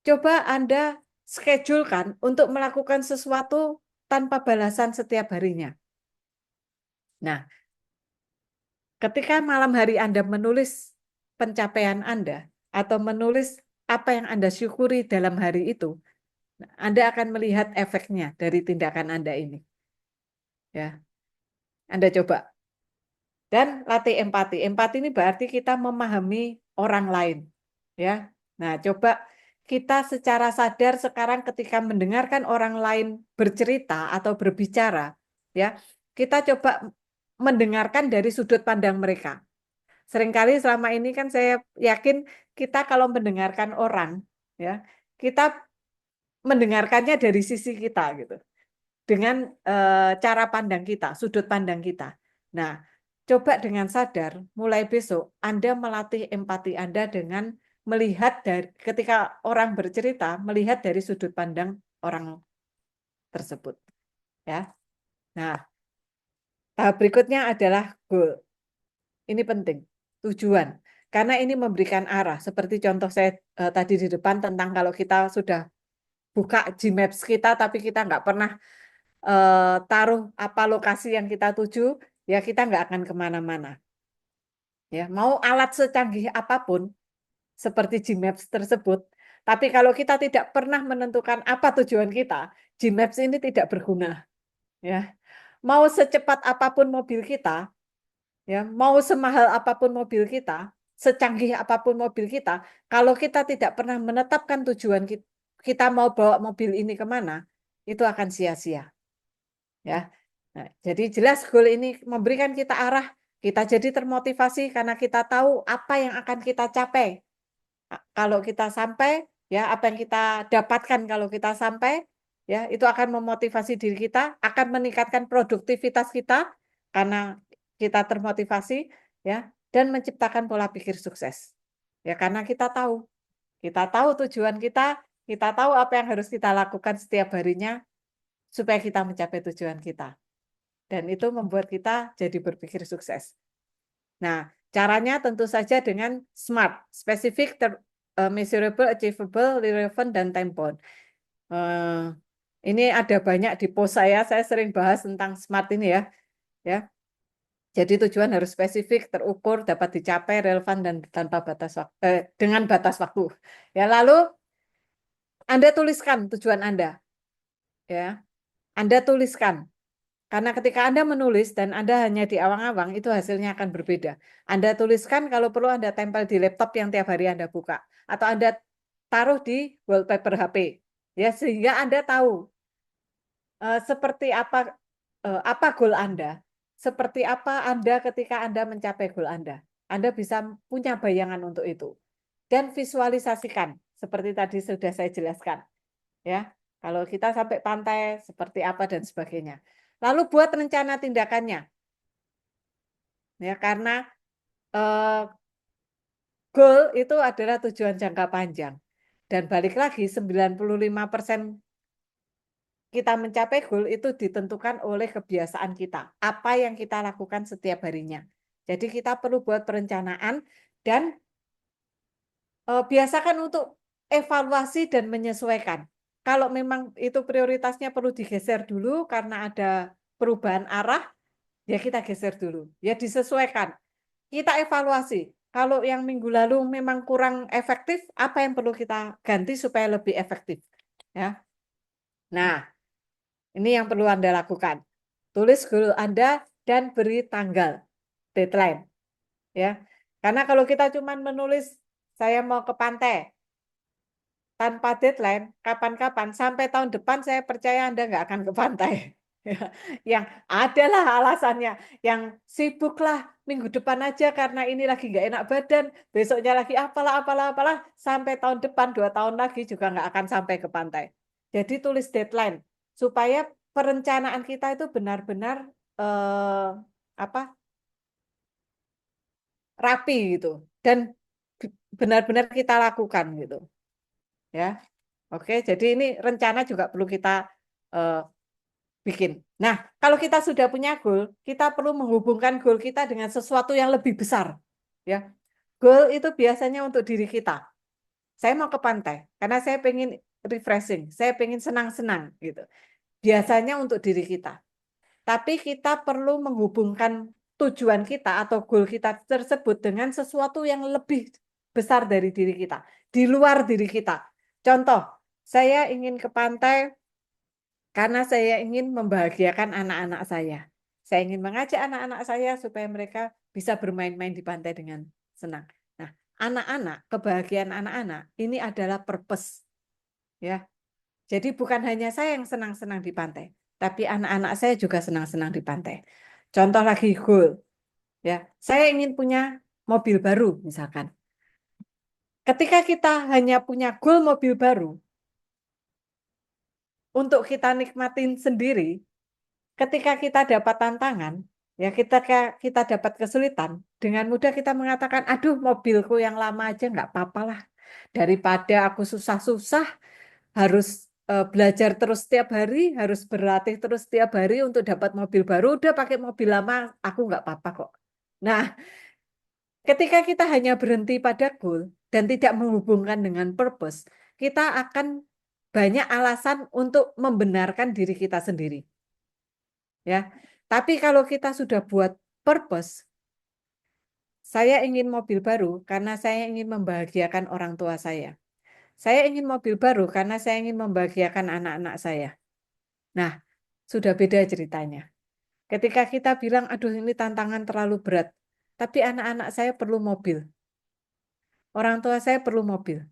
coba Anda schedulekan untuk melakukan sesuatu tanpa balasan setiap harinya. Nah, ketika malam hari Anda menulis pencapaian Anda atau menulis apa yang Anda syukuri dalam hari itu, Anda akan melihat efeknya dari tindakan Anda ini. Ya, Anda coba. Dan latih empati. Empati ini berarti kita memahami orang lain. Ya. Nah, coba kita secara sadar sekarang ketika mendengarkan orang lain bercerita atau berbicara, ya, kita coba mendengarkan dari sudut pandang mereka. Seringkali selama ini kan saya yakin kita kalau mendengarkan orang, ya, kita mendengarkannya dari sisi kita gitu. Dengan cara pandang kita, sudut pandang kita. Nah, coba dengan sadar, mulai besok Anda melatih empati Anda dengan melihat dari ketika orang bercerita, melihat dari sudut pandang orang tersebut, ya. Nah, tahap berikutnya adalah goal. Ini penting, tujuan. Karena ini memberikan arah, seperti contoh saya tadi di depan tentang kalau kita sudah buka Gmaps kita, tapi kita nggak pernah taruh apa lokasi yang kita tuju, ya kita nggak akan kemana-mana. Ya, mau alat secanggih apapun, seperti Gmaps tersebut, tapi kalau kita tidak pernah menentukan apa tujuan kita, Gmaps ini tidak berguna. Ya, mau secepat apapun mobil kita, ya, mau semahal apapun mobil kita, secanggih apapun mobil kita, kalau kita tidak pernah menetapkan tujuan kita mau bawa mobil ini kemana, itu akan sia-sia. Ya, nah, jadi jelas goal ini memberikan kita arah, kita jadi termotivasi karena kita tahu apa yang akan kita capai. Kalau kita sampai, ya apa yang kita dapatkan kalau kita sampai, ya itu akan memotivasi diri kita, akan meningkatkan produktivitas kita karena kita termotivasi, ya, dan menciptakan pola pikir sukses. Ya karena kita tahu tujuan kita tahu apa yang harus kita lakukan setiap harinya supaya kita mencapai tujuan kita. Dan itu membuat kita jadi berpikir sukses. Nah, caranya tentu saja dengan SMART, specific, measurable, achievable, relevant, dan time-bound. Ini ada banyak di post saya sering bahas tentang SMART ini ya. Ya. Jadi tujuan harus spesifik, terukur, dapat dicapai, relevan, dan tanpa batas waktu, dengan batas waktu. Ya, lalu Anda tuliskan tujuan Anda. Ya. Anda tuliskan. Karena ketika Anda menulis dan Anda hanya di awang-awang, itu hasilnya akan berbeda. Anda tuliskan, kalau perlu Anda tempel di laptop yang tiap hari Anda buka. Atau Anda taruh di wallpaper HP. Ya, sehingga Anda tahu seperti apa goal Anda. Seperti apa Anda ketika Anda mencapai goal Anda. Anda bisa punya bayangan untuk itu. Dan visualisasikan, seperti tadi sudah saya jelaskan. Ya, kalau kita sampai pantai, seperti apa dan sebagainya. Lalu buat rencana tindakannya. Ya, karena goal itu adalah tujuan jangka panjang. Dan balik lagi 95% kita mencapai goal itu ditentukan oleh kebiasaan kita. Apa yang kita lakukan setiap harinya. Jadi kita perlu buat perencanaan dan biasakan untuk evaluasi dan menyesuaikan. Kalau memang itu prioritasnya perlu digeser dulu karena ada perubahan arah, ya kita geser dulu. Ya disesuaikan. Kita evaluasi. Kalau yang minggu lalu memang kurang efektif, apa yang perlu kita ganti supaya lebih efektif? Ya. Nah, ini yang perlu Anda lakukan. Tulis goal Anda dan beri tanggal, deadline. Ya. Karena kalau kita cuma menulis saya mau ke pantai tanpa deadline, kapan-kapan sampai tahun depan saya percaya Anda nggak akan ke pantai. Yang adalah alasannya, yang sibuklah minggu depan aja karena ini lagi nggak enak badan, besoknya lagi apalah, sampai tahun depan 2 tahun lagi juga nggak akan sampai ke pantai. Jadi tulis deadline supaya perencanaan kita itu benar-benar apa rapi gitu dan benar-benar kita lakukan gitu ya. Oke, jadi ini rencana juga perlu kita eh, bikin. Nah, kalau kita sudah punya goal, kita perlu menghubungkan goal kita dengan sesuatu yang lebih besar. Ya, goal itu biasanya untuk diri kita. Saya mau ke pantai karena saya pengen refreshing, saya pengen senang-senang gitu. Biasanya untuk diri kita. Tapi kita perlu menghubungkan tujuan kita atau goal kita tersebut dengan sesuatu yang lebih besar dari diri kita, di luar diri kita. Contoh, saya ingin ke pantai karena saya ingin membahagiakan anak-anak saya. Saya ingin mengajak anak-anak saya supaya mereka bisa bermain-main di pantai dengan senang. Nah, anak-anak, kebahagiaan anak-anak ini adalah purpose, ya. Jadi bukan hanya saya yang senang-senang di pantai, tapi anak-anak saya juga senang-senang di pantai. Contoh lagi goal, ya. Saya ingin punya mobil baru misalkan. Ketika kita hanya punya goal mobil baru untuk kita nikmatin sendiri, ketika kita dapat tantangan, ya kita dapat kesulitan, dengan mudah kita mengatakan, aduh mobilku yang lama aja nggak apa-apa lah. Daripada aku susah-susah harus belajar terus setiap hari, harus berlatih terus setiap hari untuk dapat mobil baru, udah pakai mobil lama, aku nggak apa-apa kok. Nah, ketika kita hanya berhenti pada goal dan tidak menghubungkan dengan purpose, kita akan banyak alasan untuk membenarkan diri kita sendiri. Ya. Tapi kalau kita sudah buat purpose, saya ingin mobil baru karena saya ingin membahagiakan orang tua saya. Saya ingin mobil baru karena saya ingin membahagiakan anak-anak saya. Nah, sudah beda ceritanya. Ketika kita bilang, aduh ini tantangan terlalu berat, tapi anak-anak saya perlu mobil, orang tua saya perlu mobil.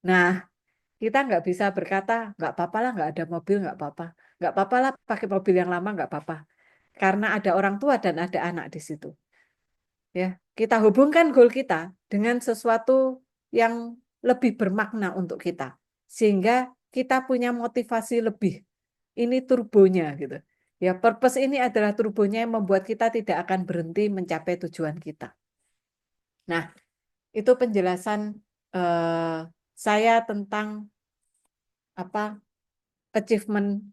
Nah, kita nggak bisa berkata, nggak apa-apa lah, nggak ada mobil, nggak apa-apa. Nggak apa-apa lah, pakai mobil yang lama, nggak apa-apa. Karena ada orang tua dan ada anak di situ. Ya, kita hubungkan goal kita dengan sesuatu yang lebih bermakna untuk kita. Sehingga kita punya motivasi lebih. Ini turbonya gitu. Ya, purpose ini adalah turbonya yang membuat kita tidak akan berhenti mencapai tujuan kita. Nah, itu penjelasan saya tentang apa achievement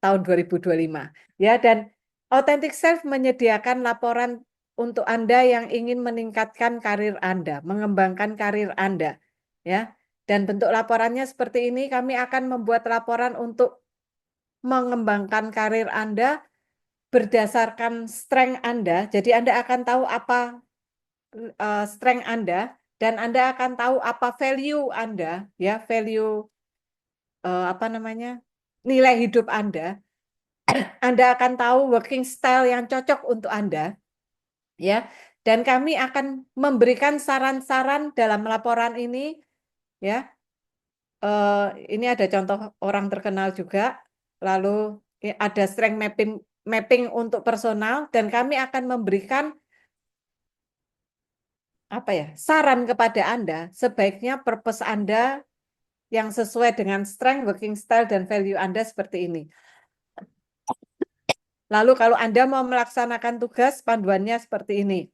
tahun 2025. Ya, dan Authentic Self menyediakan laporan untuk Anda yang ingin meningkatkan karir Anda, mengembangkan karir Anda. Ya. Dan bentuk laporannya seperti ini, kami akan membuat laporan untuk mengembangkan karir Anda berdasarkan strength Anda. Jadi Anda akan tahu apa strength Anda dan Anda akan tahu apa value Anda, ya, value apa namanya? Nilai hidup Anda. Anda akan tahu working style yang cocok untuk Anda, ya. Dan kami akan memberikan saran-saran dalam laporan ini, ya. Ini ada contoh orang terkenal juga. Lalu ada strength mapping untuk personal dan kami akan memberikan apa ya? Saran kepada Anda, sebaiknya purpose Anda yang sesuai dengan strength, working style dan value Anda seperti ini. Lalu kalau Anda mau melaksanakan tugas, panduannya seperti ini.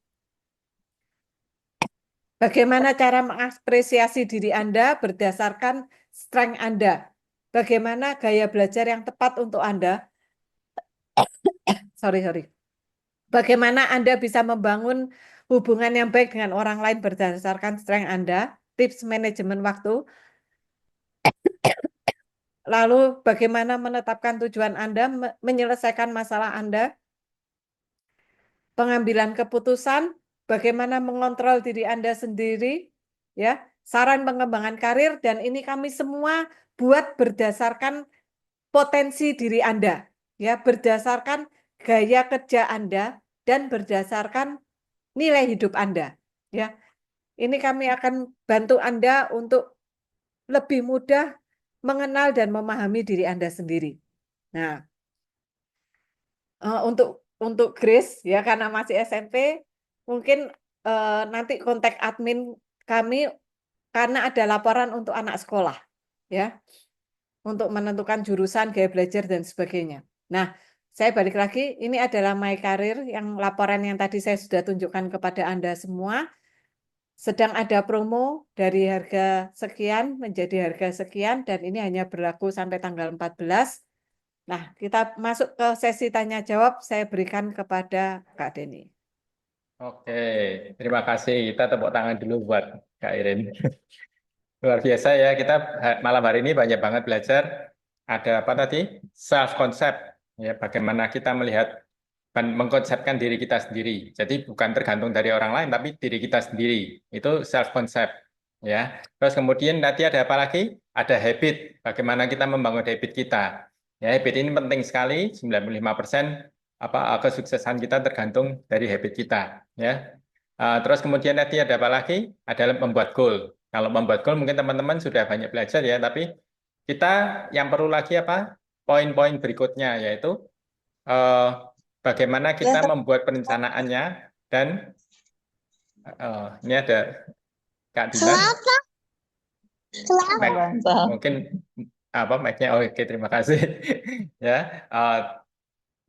Bagaimana cara mengapresiasi diri Anda berdasarkan strength Anda? Bagaimana gaya belajar yang tepat untuk Anda? Sorry. Bagaimana Anda bisa membangun hubungan yang baik dengan orang lain berdasarkan strength Anda? Tips manajemen waktu. Lalu bagaimana menetapkan tujuan Anda, menyelesaikan masalah Anda? Pengambilan keputusan, bagaimana mengontrol diri Anda sendiri, ya, saran pengembangan karir, dan ini kami semua buat berdasarkan potensi diri Anda, ya, berdasarkan gaya kerja Anda dan berdasarkan nilai hidup Anda, ya. Ini kami akan bantu Anda untuk lebih mudah mengenal dan memahami diri Anda sendiri. Nah, untuk Grace ya karena masih SMP, mungkin, nanti kontak admin kami karena ada laporan untuk anak sekolah, ya, untuk menentukan jurusan, gaya belajar, dan sebagainya. Nah, saya balik lagi, ini adalah My Career yang laporan yang tadi saya sudah tunjukkan kepada Anda semua, sedang ada promo dari harga sekian menjadi harga sekian, dan ini hanya berlaku sampai tanggal 14. Nah, kita masuk ke sesi tanya jawab, saya berikan kepada Kak Deni. Oke, terima kasih. Kita tepuk tangan dulu buat Kak Irin. Luar biasa ya, kita malam hari ini banyak banget belajar. Ada apa tadi? Self concept. Ya, bagaimana kita melihat dan mengkonsepkan diri kita sendiri. Jadi bukan tergantung dari orang lain, tapi diri kita sendiri. Itu self concept. Ya. Terus kemudian nanti ada apa lagi? Ada habit. Bagaimana kita membangun habit kita. Ya, habit ini penting sekali. 95% kesuksesan kita tergantung dari habit kita. Ya. Terus kemudian nanti ada apa lagi? Adalah membuat goal. Kalau membuat goal mungkin teman-teman sudah banyak belajar ya, tapi kita yang perlu lagi apa? Poin-poin berikutnya yaitu eh, bagaimana kita membuat perencanaannya dan ini ada Kak Dinar. Mungkin apa mic-nya? Oh, oke, terima kasih. Ya,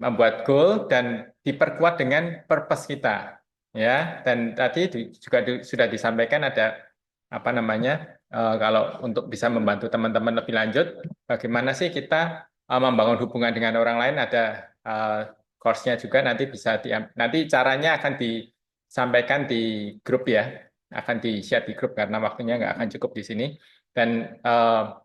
membuat goal dan diperkuat dengan purpose kita. Ya, dan tadi juga sudah disampaikan ada apa namanya, kalau untuk bisa membantu teman-teman lebih lanjut, bagaimana sih kita membangun hubungan dengan orang lain, ada course-nya juga nanti bisa nanti caranya akan disampaikan di grup ya, akan di-share di grup karena waktunya nggak akan cukup di sini. Dan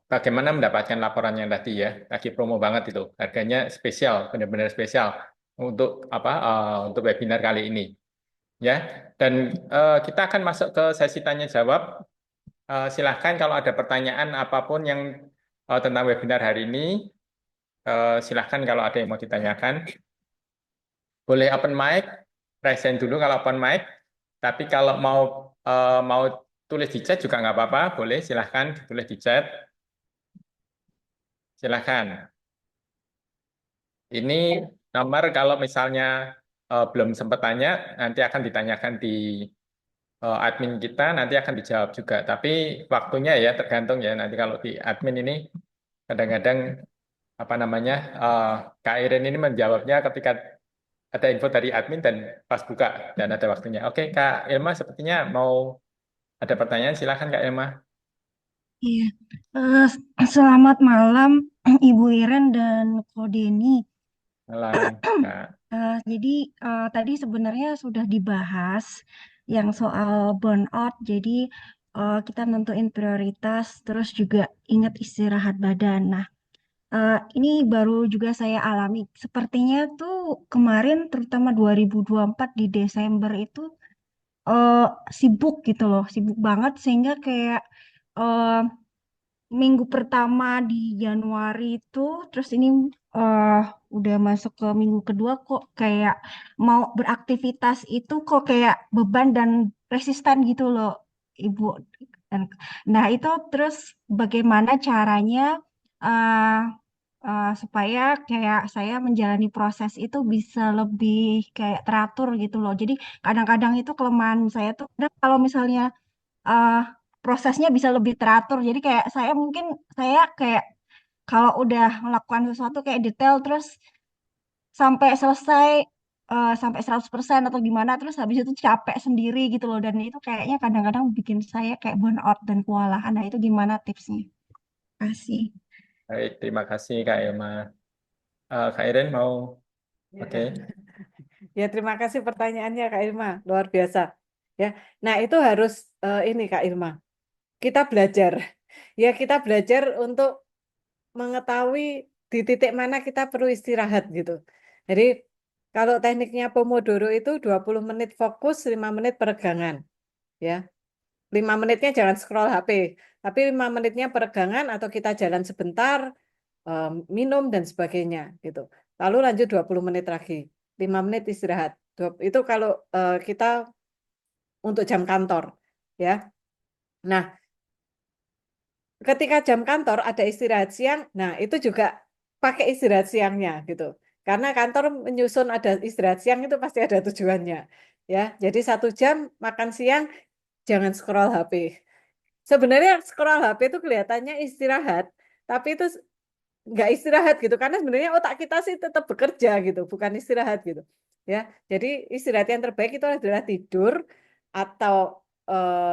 bagaimana mendapatkan laporannya tadi ya, lagi promo banget itu, harganya spesial, benar-benar spesial untuk apa untuk webinar kali ini ya. Dan kita akan masuk ke sesi tanya jawab. Silahkan kalau ada pertanyaan apapun yang tentang webinar hari ini, silahkan kalau ada yang mau ditanyakan. Boleh open mic, present dulu kalau open mic. Tapi kalau mau tulis di chat juga nggak apa-apa, boleh silahkan tulis di chat. Silahkan. Ini nomor kalau misalnya belum sempat tanya, nanti akan ditanyakan di admin kita, nanti akan dijawab juga. Tapi waktunya ya tergantung ya. Nanti kalau di admin ini kadang-kadang apa namanya Kak Iren ini menjawabnya ketika ada info dari admin dan pas buka dan ada waktunya. Oke, Kak Ilma sepertinya mau ada pertanyaan. Silakan Kak Ilma. Iya. Eh, Selamat malam Ibu Iren dan Ko Deni. Malam, Kak. Jadi tadi sebenarnya sudah dibahas yang soal burnout. Jadi kita nentuin prioritas, terus juga ingat istirahat badan. Nah, ini baru juga saya alami. Sepertinya tuh kemarin, terutama 2024 di Desember itu eh, sibuk gitu loh, sibuk banget sehingga kayak eh, minggu pertama di Januari itu, terus ini eh udah masuk ke minggu kedua kok kayak mau beraktivitas itu kok kayak beban dan resisten gitu loh, Ibu. Dan, nah itu terus bagaimana caranya eh supaya kayak saya menjalani proses itu bisa lebih kayak teratur gitu loh. Jadi kadang-kadang itu kelemahan saya tuh kadang kalau misalnya eh, prosesnya bisa lebih teratur. Jadi kayak saya mungkin saya kayak kalau udah melakukan sesuatu kayak detail terus sampai selesai sampai 100% atau gimana terus habis itu capek sendiri gitu loh dan itu kayaknya kadang-kadang bikin saya kayak burn out dan kewalahan. Nah, itu gimana tipsnya? Kasih. Baik, terima kasih Kak Ilma. Kak Iren mau, oke. Ya, terima kasih pertanyaannya Kak Irma, luar biasa. Ya, nah itu harus ini Kak Irma, kita belajar. Ya, kita belajar untuk mengetahui di titik mana kita perlu istirahat gitu. Jadi kalau tekniknya Pomodoro itu 20 menit fokus, 5 menit peregangan. Ya, 5 menitnya jangan scroll HP, tapi 5 menitnya peregangan atau kita jalan sebentar, minum dan sebagainya gitu. Lalu lanjut 20 menit lagi, 5 menit istirahat. Itu kalau kita untuk jam kantor, ya. Nah, ketika jam kantor ada istirahat siang, nah itu juga pakai istirahat siangnya gitu. Karena kantor menyusun ada istirahat siang itu pasti ada tujuannya, ya. Jadi 1 jam makan siang, jangan scroll HP. Sebenarnya scroll HP itu kelihatannya istirahat, tapi itu nggak istirahat gitu karena sebenarnya otak kita sih tetap bekerja gitu, bukan istirahat gitu. Ya, jadi istirahat yang terbaik itu adalah tidur atau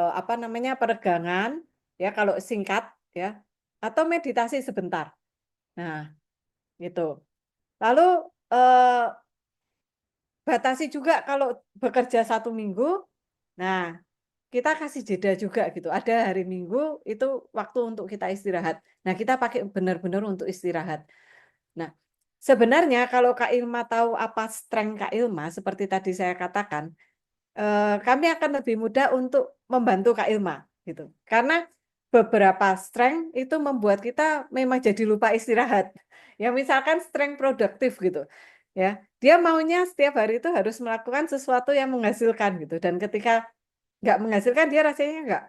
apa namanya peregangan ya kalau singkat ya atau meditasi sebentar. Nah, gitu. Lalu eh, batasi juga kalau bekerja 1 minggu. Nah, kita kasih jeda juga gitu. Ada hari Minggu itu waktu untuk kita istirahat. Nah, kita pakai benar-benar untuk istirahat. Nah, sebenarnya kalau Kak Ilma tahu apa strength Kak Ilma, seperti tadi saya katakan, kami akan lebih mudah untuk membantu Kak Ilma gitu. Karena beberapa strength itu membuat kita memang jadi lupa istirahat. Ya misalkan strength produktif gitu. Ya, dia maunya setiap hari itu harus melakukan sesuatu yang menghasilkan gitu. Dan ketika nggak menghasilkan dia rasanya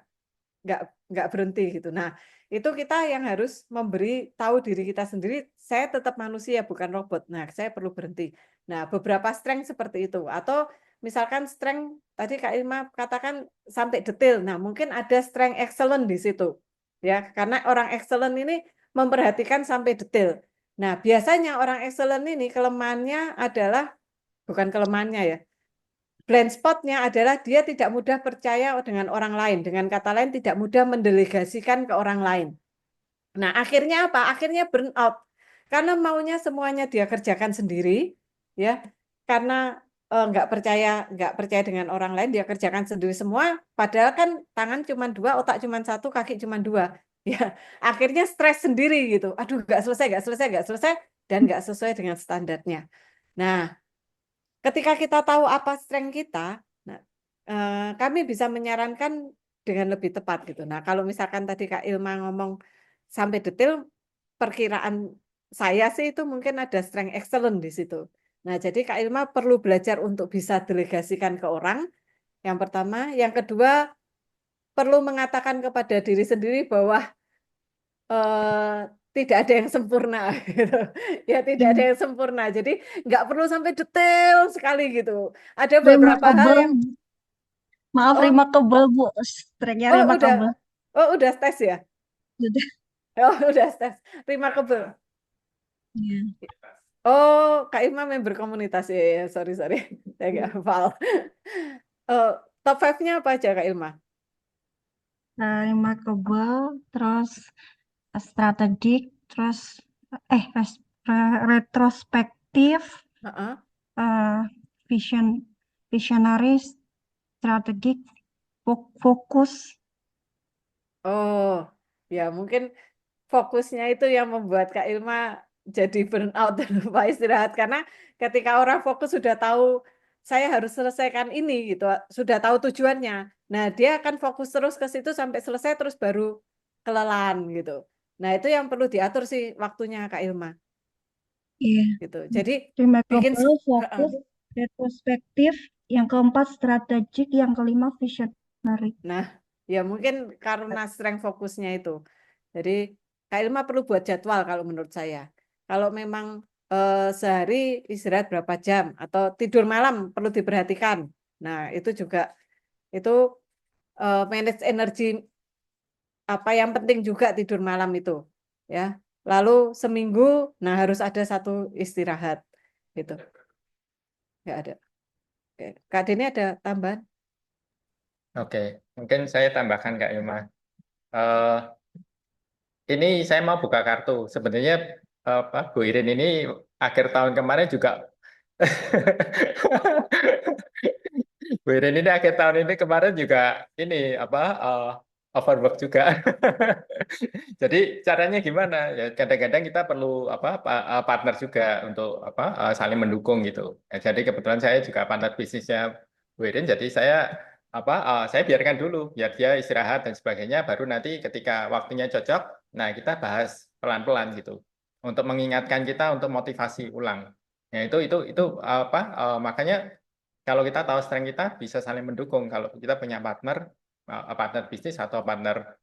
nggak nggak berhenti gitu. Nah, itu kita yang harus memberi tahu diri kita sendiri, saya tetap manusia bukan robot. Nah, saya perlu berhenti. Nah, beberapa strength seperti itu. Atau misalkan strength tadi Kak Ilma katakan sampai detail. Nah, mungkin ada strength excellent di situ. Ya, karena orang excellent ini memperhatikan sampai detail. Nah, biasanya orang excellent ini kelemahannya adalah bukan kelemahannya ya. blind spotnya adalah dia tidak mudah percaya dengan orang lain. Dengan kata lain, tidak mudah mendelegasikan ke orang lain. Nah, akhirnya apa? Akhirnya burn out. Karena maunya semuanya dia kerjakan sendiri, ya. Karena nggak percaya dengan orang lain, dia kerjakan sendiri semua. Padahal kan tangan cuma dua, otak cuma satu, kaki cuma dua. Ya, akhirnya stres sendiri gitu. Aduh, nggak selesai, dan nggak sesuai dengan standarnya. Nah, ketika kita tahu apa strength kita, nah, kami bisa menyarankan dengan lebih tepat gitu. Nah, kalau misalkan tadi Kak Ilma ngomong sampai detail, perkiraan saya sih itu mungkin ada strength excellent di situ. Nah, jadi Kak Ilma perlu belajar untuk bisa delegasikan ke orang. Yang pertama, yang kedua perlu mengatakan kepada diri sendiri bahwa eh, tidak ada yang sempurna gitu. Ya tidak ada yang sempurna. Jadi nggak perlu sampai detail sekali gitu. Ada beberapa hal Remarkable. yang Maaf, oh remarkable, Bu. Strengthnya udah remarkable. udah tes ya. Sudah. Oh udah tes. Remarkable. Ya. Oh, Kak Irma member komunitas ya. Sorry. Saya nggak hafal. Eh, top 5-nya apa aja Kak Irma? Remarkable, terus strategic, terus retrospektif, Heeh. eh, visionary, strategic, fokus. Oh, ya mungkin fokusnya itu yang membuat Kak Ilma jadi burnout dan lupa istirahat karena ketika orang fokus sudah tahu saya harus selesaikan ini gitu, sudah tahu tujuannya. Nah, dia akan fokus terus ke situ sampai selesai terus baru kelelahan gitu. Nah, itu yang perlu diatur sih waktunya Kak Ilma Iya. gitu. Jadi bikin Remarkable, heeh. fokus, retrospektif, yang keempat strategik, yang kelima visionary. Nah, ya mungkin karena strength fokusnya itu. Jadi Kak Ilma perlu buat jadwal kalau menurut saya. Kalau memang sehari istirahat berapa jam atau tidur malam perlu diperhatikan. Nah, itu juga itu manage energi apa yang penting juga tidur malam itu, ya. Lalu seminggu, nah harus ada satu istirahat, gitu. Nggak ada. Oke. Kak Deni ada tambahan? Oke, mungkin saya tambahkan Kak Ilma. Eh, ini saya mau buka kartu. Sebenarnya apa Bu Irin ini akhir tahun kemarin juga Bu Irin ini akhir tahun ini kemarin juga ini apa overwork juga. Jadi caranya gimana? Ya kadang-kadang kita perlu apa partner juga untuk apa saling mendukung gitu. Ya, jadi kebetulan saya juga partner bisnisnya Bu Irin, jadi saya biarkan dulu biar dia istirahat dan sebagainya, baru nanti ketika waktunya cocok, nah kita bahas pelan-pelan gitu untuk mengingatkan kita untuk motivasi ulang. Ya itu apa makanya kalau kita tahu strength kita bisa saling mendukung. Kalau kita punya partner bisnis atau partner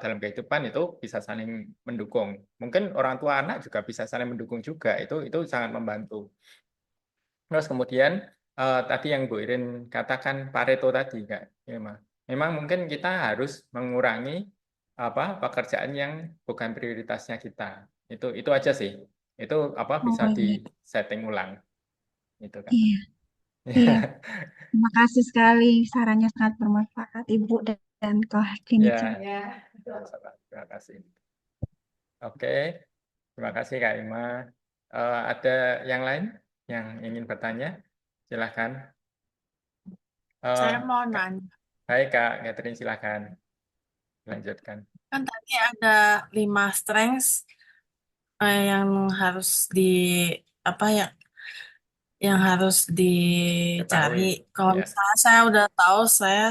dalam kehidupan itu bisa saling mendukung. Mungkin orang tua anak juga bisa saling mendukung juga. Itu sangat membantu. Terus kemudian tadi yang Bu Irin katakan Pareto tadi, Kak Ilma. Memang mungkin kita harus mengurangi pekerjaan yang bukan prioritasnya kita. Itu aja sih. Itu bisa Oh di iya, setting ulang. Itu kan. iya, iya. Terima kasih sekali, sarannya sangat bermanfaat, Ibu dan Kak Dinice. Ya, Ya. terima kasih. Oke, terima kasih Kak Ima. Ada yang lain yang ingin bertanya? Silahkan. Saya mau Kak, nanya, hai Kak Catherine, silahkan lanjutkan. kan tadi ada 5 strengths yang harus di apa ya, yang harus dicari. Ketahui. Kalau Ya. misalnya saya udah tahu saya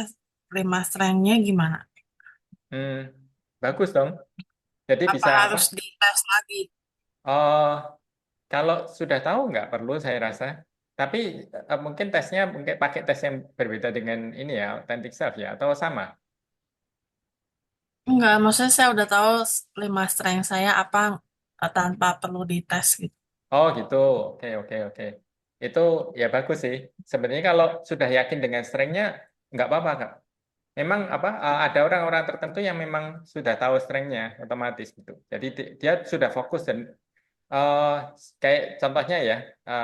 5 strengthnya gimana? Hmm, bagus dong. Jadi Apa bisa apa? harus dites lagi? Oh, kalau sudah tahu nggak perlu saya rasa. Tapi mungkin tesnya mungkin pakai tes yang berbeda dengan ini ya, authentic self ya, atau sama? Enggak, maksudnya saya udah tahu 5 strength saya apa tanpa perlu dites gitu. Oh gitu, oke. Itu ya bagus sih. Sebenarnya kalau sudah yakin dengan strength-nya, nggak apa-apa Kak. Memang ada orang-orang tertentu yang memang sudah tahu strength-nya otomatis gitu. Jadi dia sudah fokus dan Eh, kayak contohnya ya,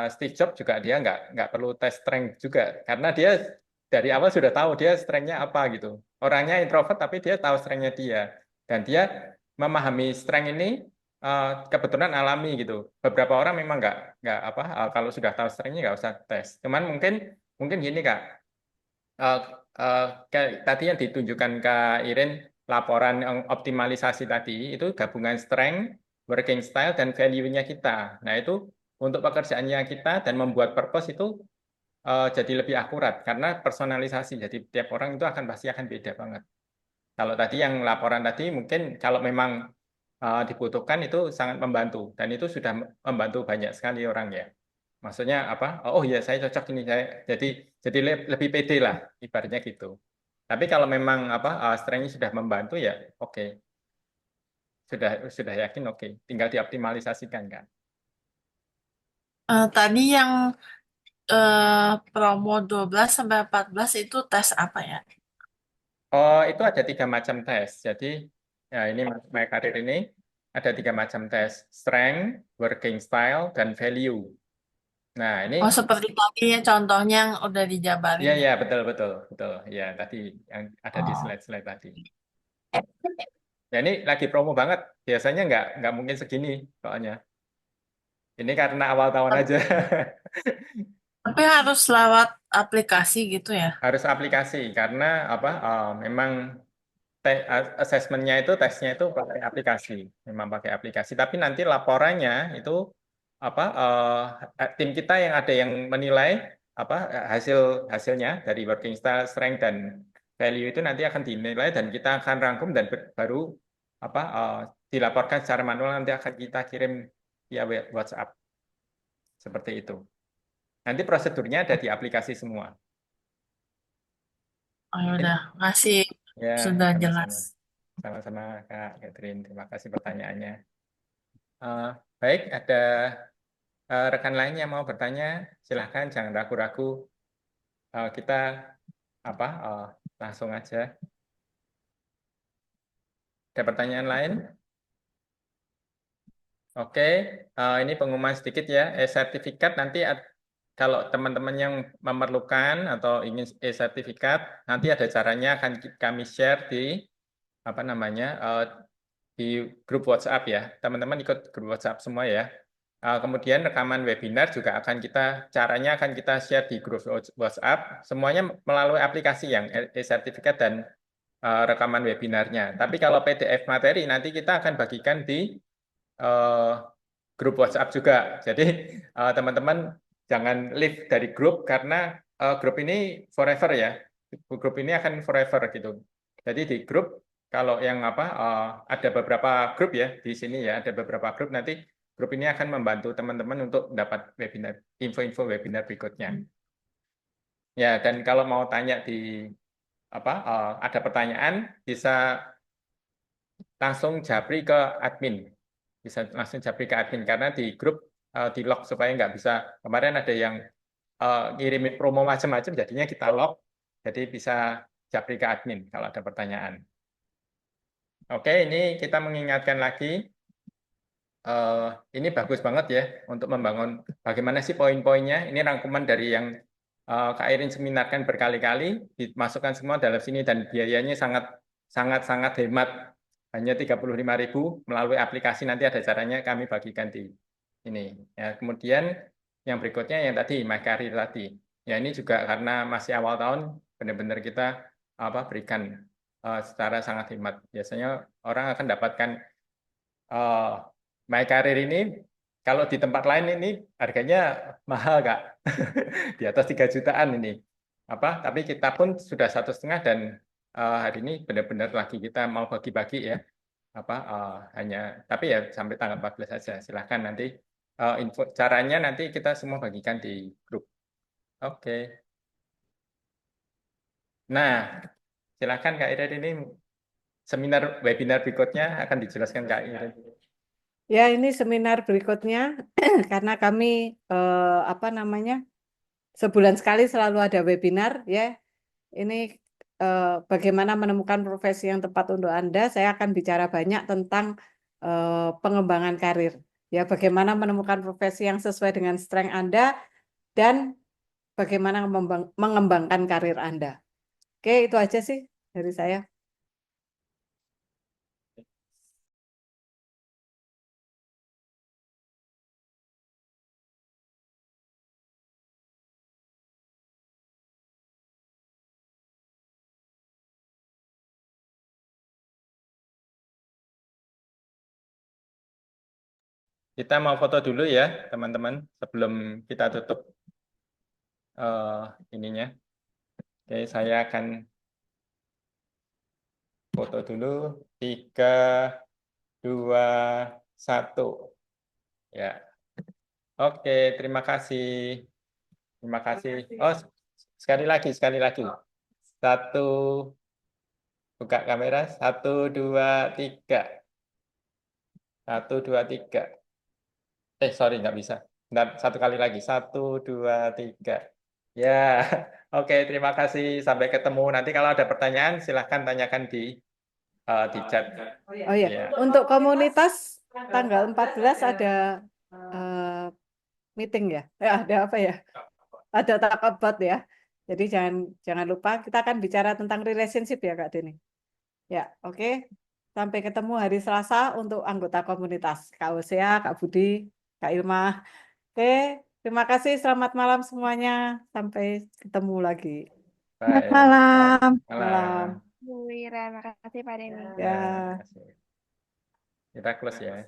Steve Jobs juga dia nggak perlu tes strength juga karena dia dari awal sudah tahu dia strength-nya apa gitu. Orangnya introvert tapi dia tahu strength-nya dia dan dia memahami strength ini kebetulan alami gitu. Beberapa orang memang nggak apa kalau sudah tahu strength-nya nggak usah tes. Cuman mungkin mungkin gini Kak, eh, kayak tadi yang ditunjukkan Kak Irin, laporan yang optimalisasi tadi itu gabungan strength, working style, dan value-nya kita. Nah, itu untuk pekerjaannya kita dan membuat purpose itu jadi lebih akurat karena personalisasi. Jadi tiap orang itu pasti akan beda banget. Kalau tadi yang laporan tadi mungkin kalau memang dibutuhkan itu sangat membantu dan itu sudah membantu banyak sekali orang ya. Maksudnya apa? Oh ya saya cocok ini saya jadi lebih pede lah ibaratnya gitu. Tapi kalau memang apa strength sudah membantu ya oke. Sudah yakin oke. Tinggal dioptimalisasikan kan. Tadi yang promo 12 sampai 14 itu tes apa ya? Oh, itu ada 3 macam tes. Jadi ya ini My Career ini ada 3 macam tes. Strength, working style, dan value. Nah, ini Oh, seperti tadi ya, contohnya yang udah ya dijabarin ya. ya betul betul betul. Ya tadi yang ada di Oh. slide-slide tadi. Ya ini lagi promo banget. Biasanya nggak mungkin segini soalnya. Ini karena awal tahun aja. Tapi harus lewat aplikasi gitu ya. Harus aplikasi karena apa? Memang assessment-nya itu tesnya itu pakai aplikasi, memang pakai aplikasi. Tapi nanti laporannya itu apa? Tim kita yang ada yang menilai apa hasilnya dari working style, strength dan value itu nanti akan dinilai dan kita akan rangkum dan baru apa? Dilaporkan secara manual nanti akan kita kirim via WhatsApp seperti itu. Nanti prosedurnya ada di aplikasi semua. Oh, ya udah, masih Ya, sudah jelas. sama-sama. Sama-sama, Kak Catherine. Terima kasih pertanyaannya. Baik, ada rekan lain yang mau bertanya, silahkan, jangan ragu-ragu. Kita apa langsung aja. Ada pertanyaan lain? Oke, ini pengumuman sedikit ya. E-sertifikat nanti kalau teman-teman yang memerlukan atau ingin e-sertifikat, nanti ada caranya akan kami share di apa namanya di grup WhatsApp ya. Teman-teman ikut grup WhatsApp semua ya. Kemudian rekaman webinar juga caranya akan kita share di grup WhatsApp, semuanya melalui aplikasi yang e-sertifikat dan rekaman webinarnya. Tapi kalau PDF materi nanti kita akan bagikan di grup WhatsApp juga. Jadi teman-teman jangan leave dari grup karena grup ini forever ya. Grup ini akan forever gitu. Jadi di grup kalau yang apa ada beberapa grup ya di sini ya ada beberapa grup nanti grup ini akan membantu teman-teman untuk dapat webinar info-info webinar berikutnya. Ya dan kalau mau tanya di apa ada pertanyaan bisa langsung japri ke admin. Bisa langsung japri ke admin karena di grup di lock supaya nggak bisa kemarin ada yang ngirimin promo macam-macam jadinya kita lock jadi bisa japri ke admin kalau ada pertanyaan. Oke, ini kita mengingatkan lagi ini bagus banget ya untuk membangun bagaimana sih poin-poinnya. Ini rangkuman dari yang Kak Irin seminarkan berkali-kali dimasukkan semua dalam sini dan biayanya sangat sangat sangat hemat. Hanya 35.000 melalui aplikasi nanti ada caranya kami bagikan di ini. Ya, kemudian yang berikutnya yang tadi My Career tadi. Ya ini juga karena masih awal tahun benar-benar kita berikan secara sangat hemat. Biasanya orang akan dapatkan My Career ini kalau di tempat lain ini harganya mahal Kak. Di atas 3 jutaan ini. Tapi kita pun sudah 1,5 dan hari ini benar-benar lagi kita mau bagi-bagi ya hanya tapi ya sampai tanggal 14 saja silahkan nanti info caranya nanti kita semua bagikan di grup. Oke. Nah silahkan Kak Iren ini seminar webinar berikutnya akan dijelaskan Kak Iren. Ya, ini seminar berikutnya karena kami apa namanya sebulan sekali selalu ada webinar ya. Ini bagaimana menemukan profesi yang tepat untuk Anda. Saya akan bicara banyak tentang pengembangan karir. Ya, bagaimana menemukan profesi yang sesuai dengan strength Anda dan bagaimana mengembangkan karir Anda. Oke, itu aja sih dari saya. Kita mau foto dulu ya, teman-teman, sebelum kita tutup ininya. Oke, saya akan foto dulu. 3, 2, 1. Ya, oke, terima kasih. Terima kasih. Oh, sekali lagi. 1, buka kamera. 1, 2, 3. 1, 2, 3. Sorry, nggak bisa. Bentar, satu kali lagi. 1, 2, 3. Ya, oke, terima kasih. Sampai ketemu. Nanti kalau ada pertanyaan, silahkan tanyakan di chat. Oh ya, Ya. untuk komunitas tanggal 14 ada meeting ya. Ada apa ya? Ada talk about ya. Jadi jangan lupa kita akan bicara tentang relationship ya Kak Deni. Ya, oke. Sampai ketemu hari Selasa untuk anggota komunitas. Kak Osea, Kak Budi, Kak Ilma. Oke, terima kasih. Selamat malam semuanya. Sampai ketemu lagi. Selamat Baik. malam. Malam. Bu Ira, makasih Pak Denny. Ya. Terima kasih. Kita close ya.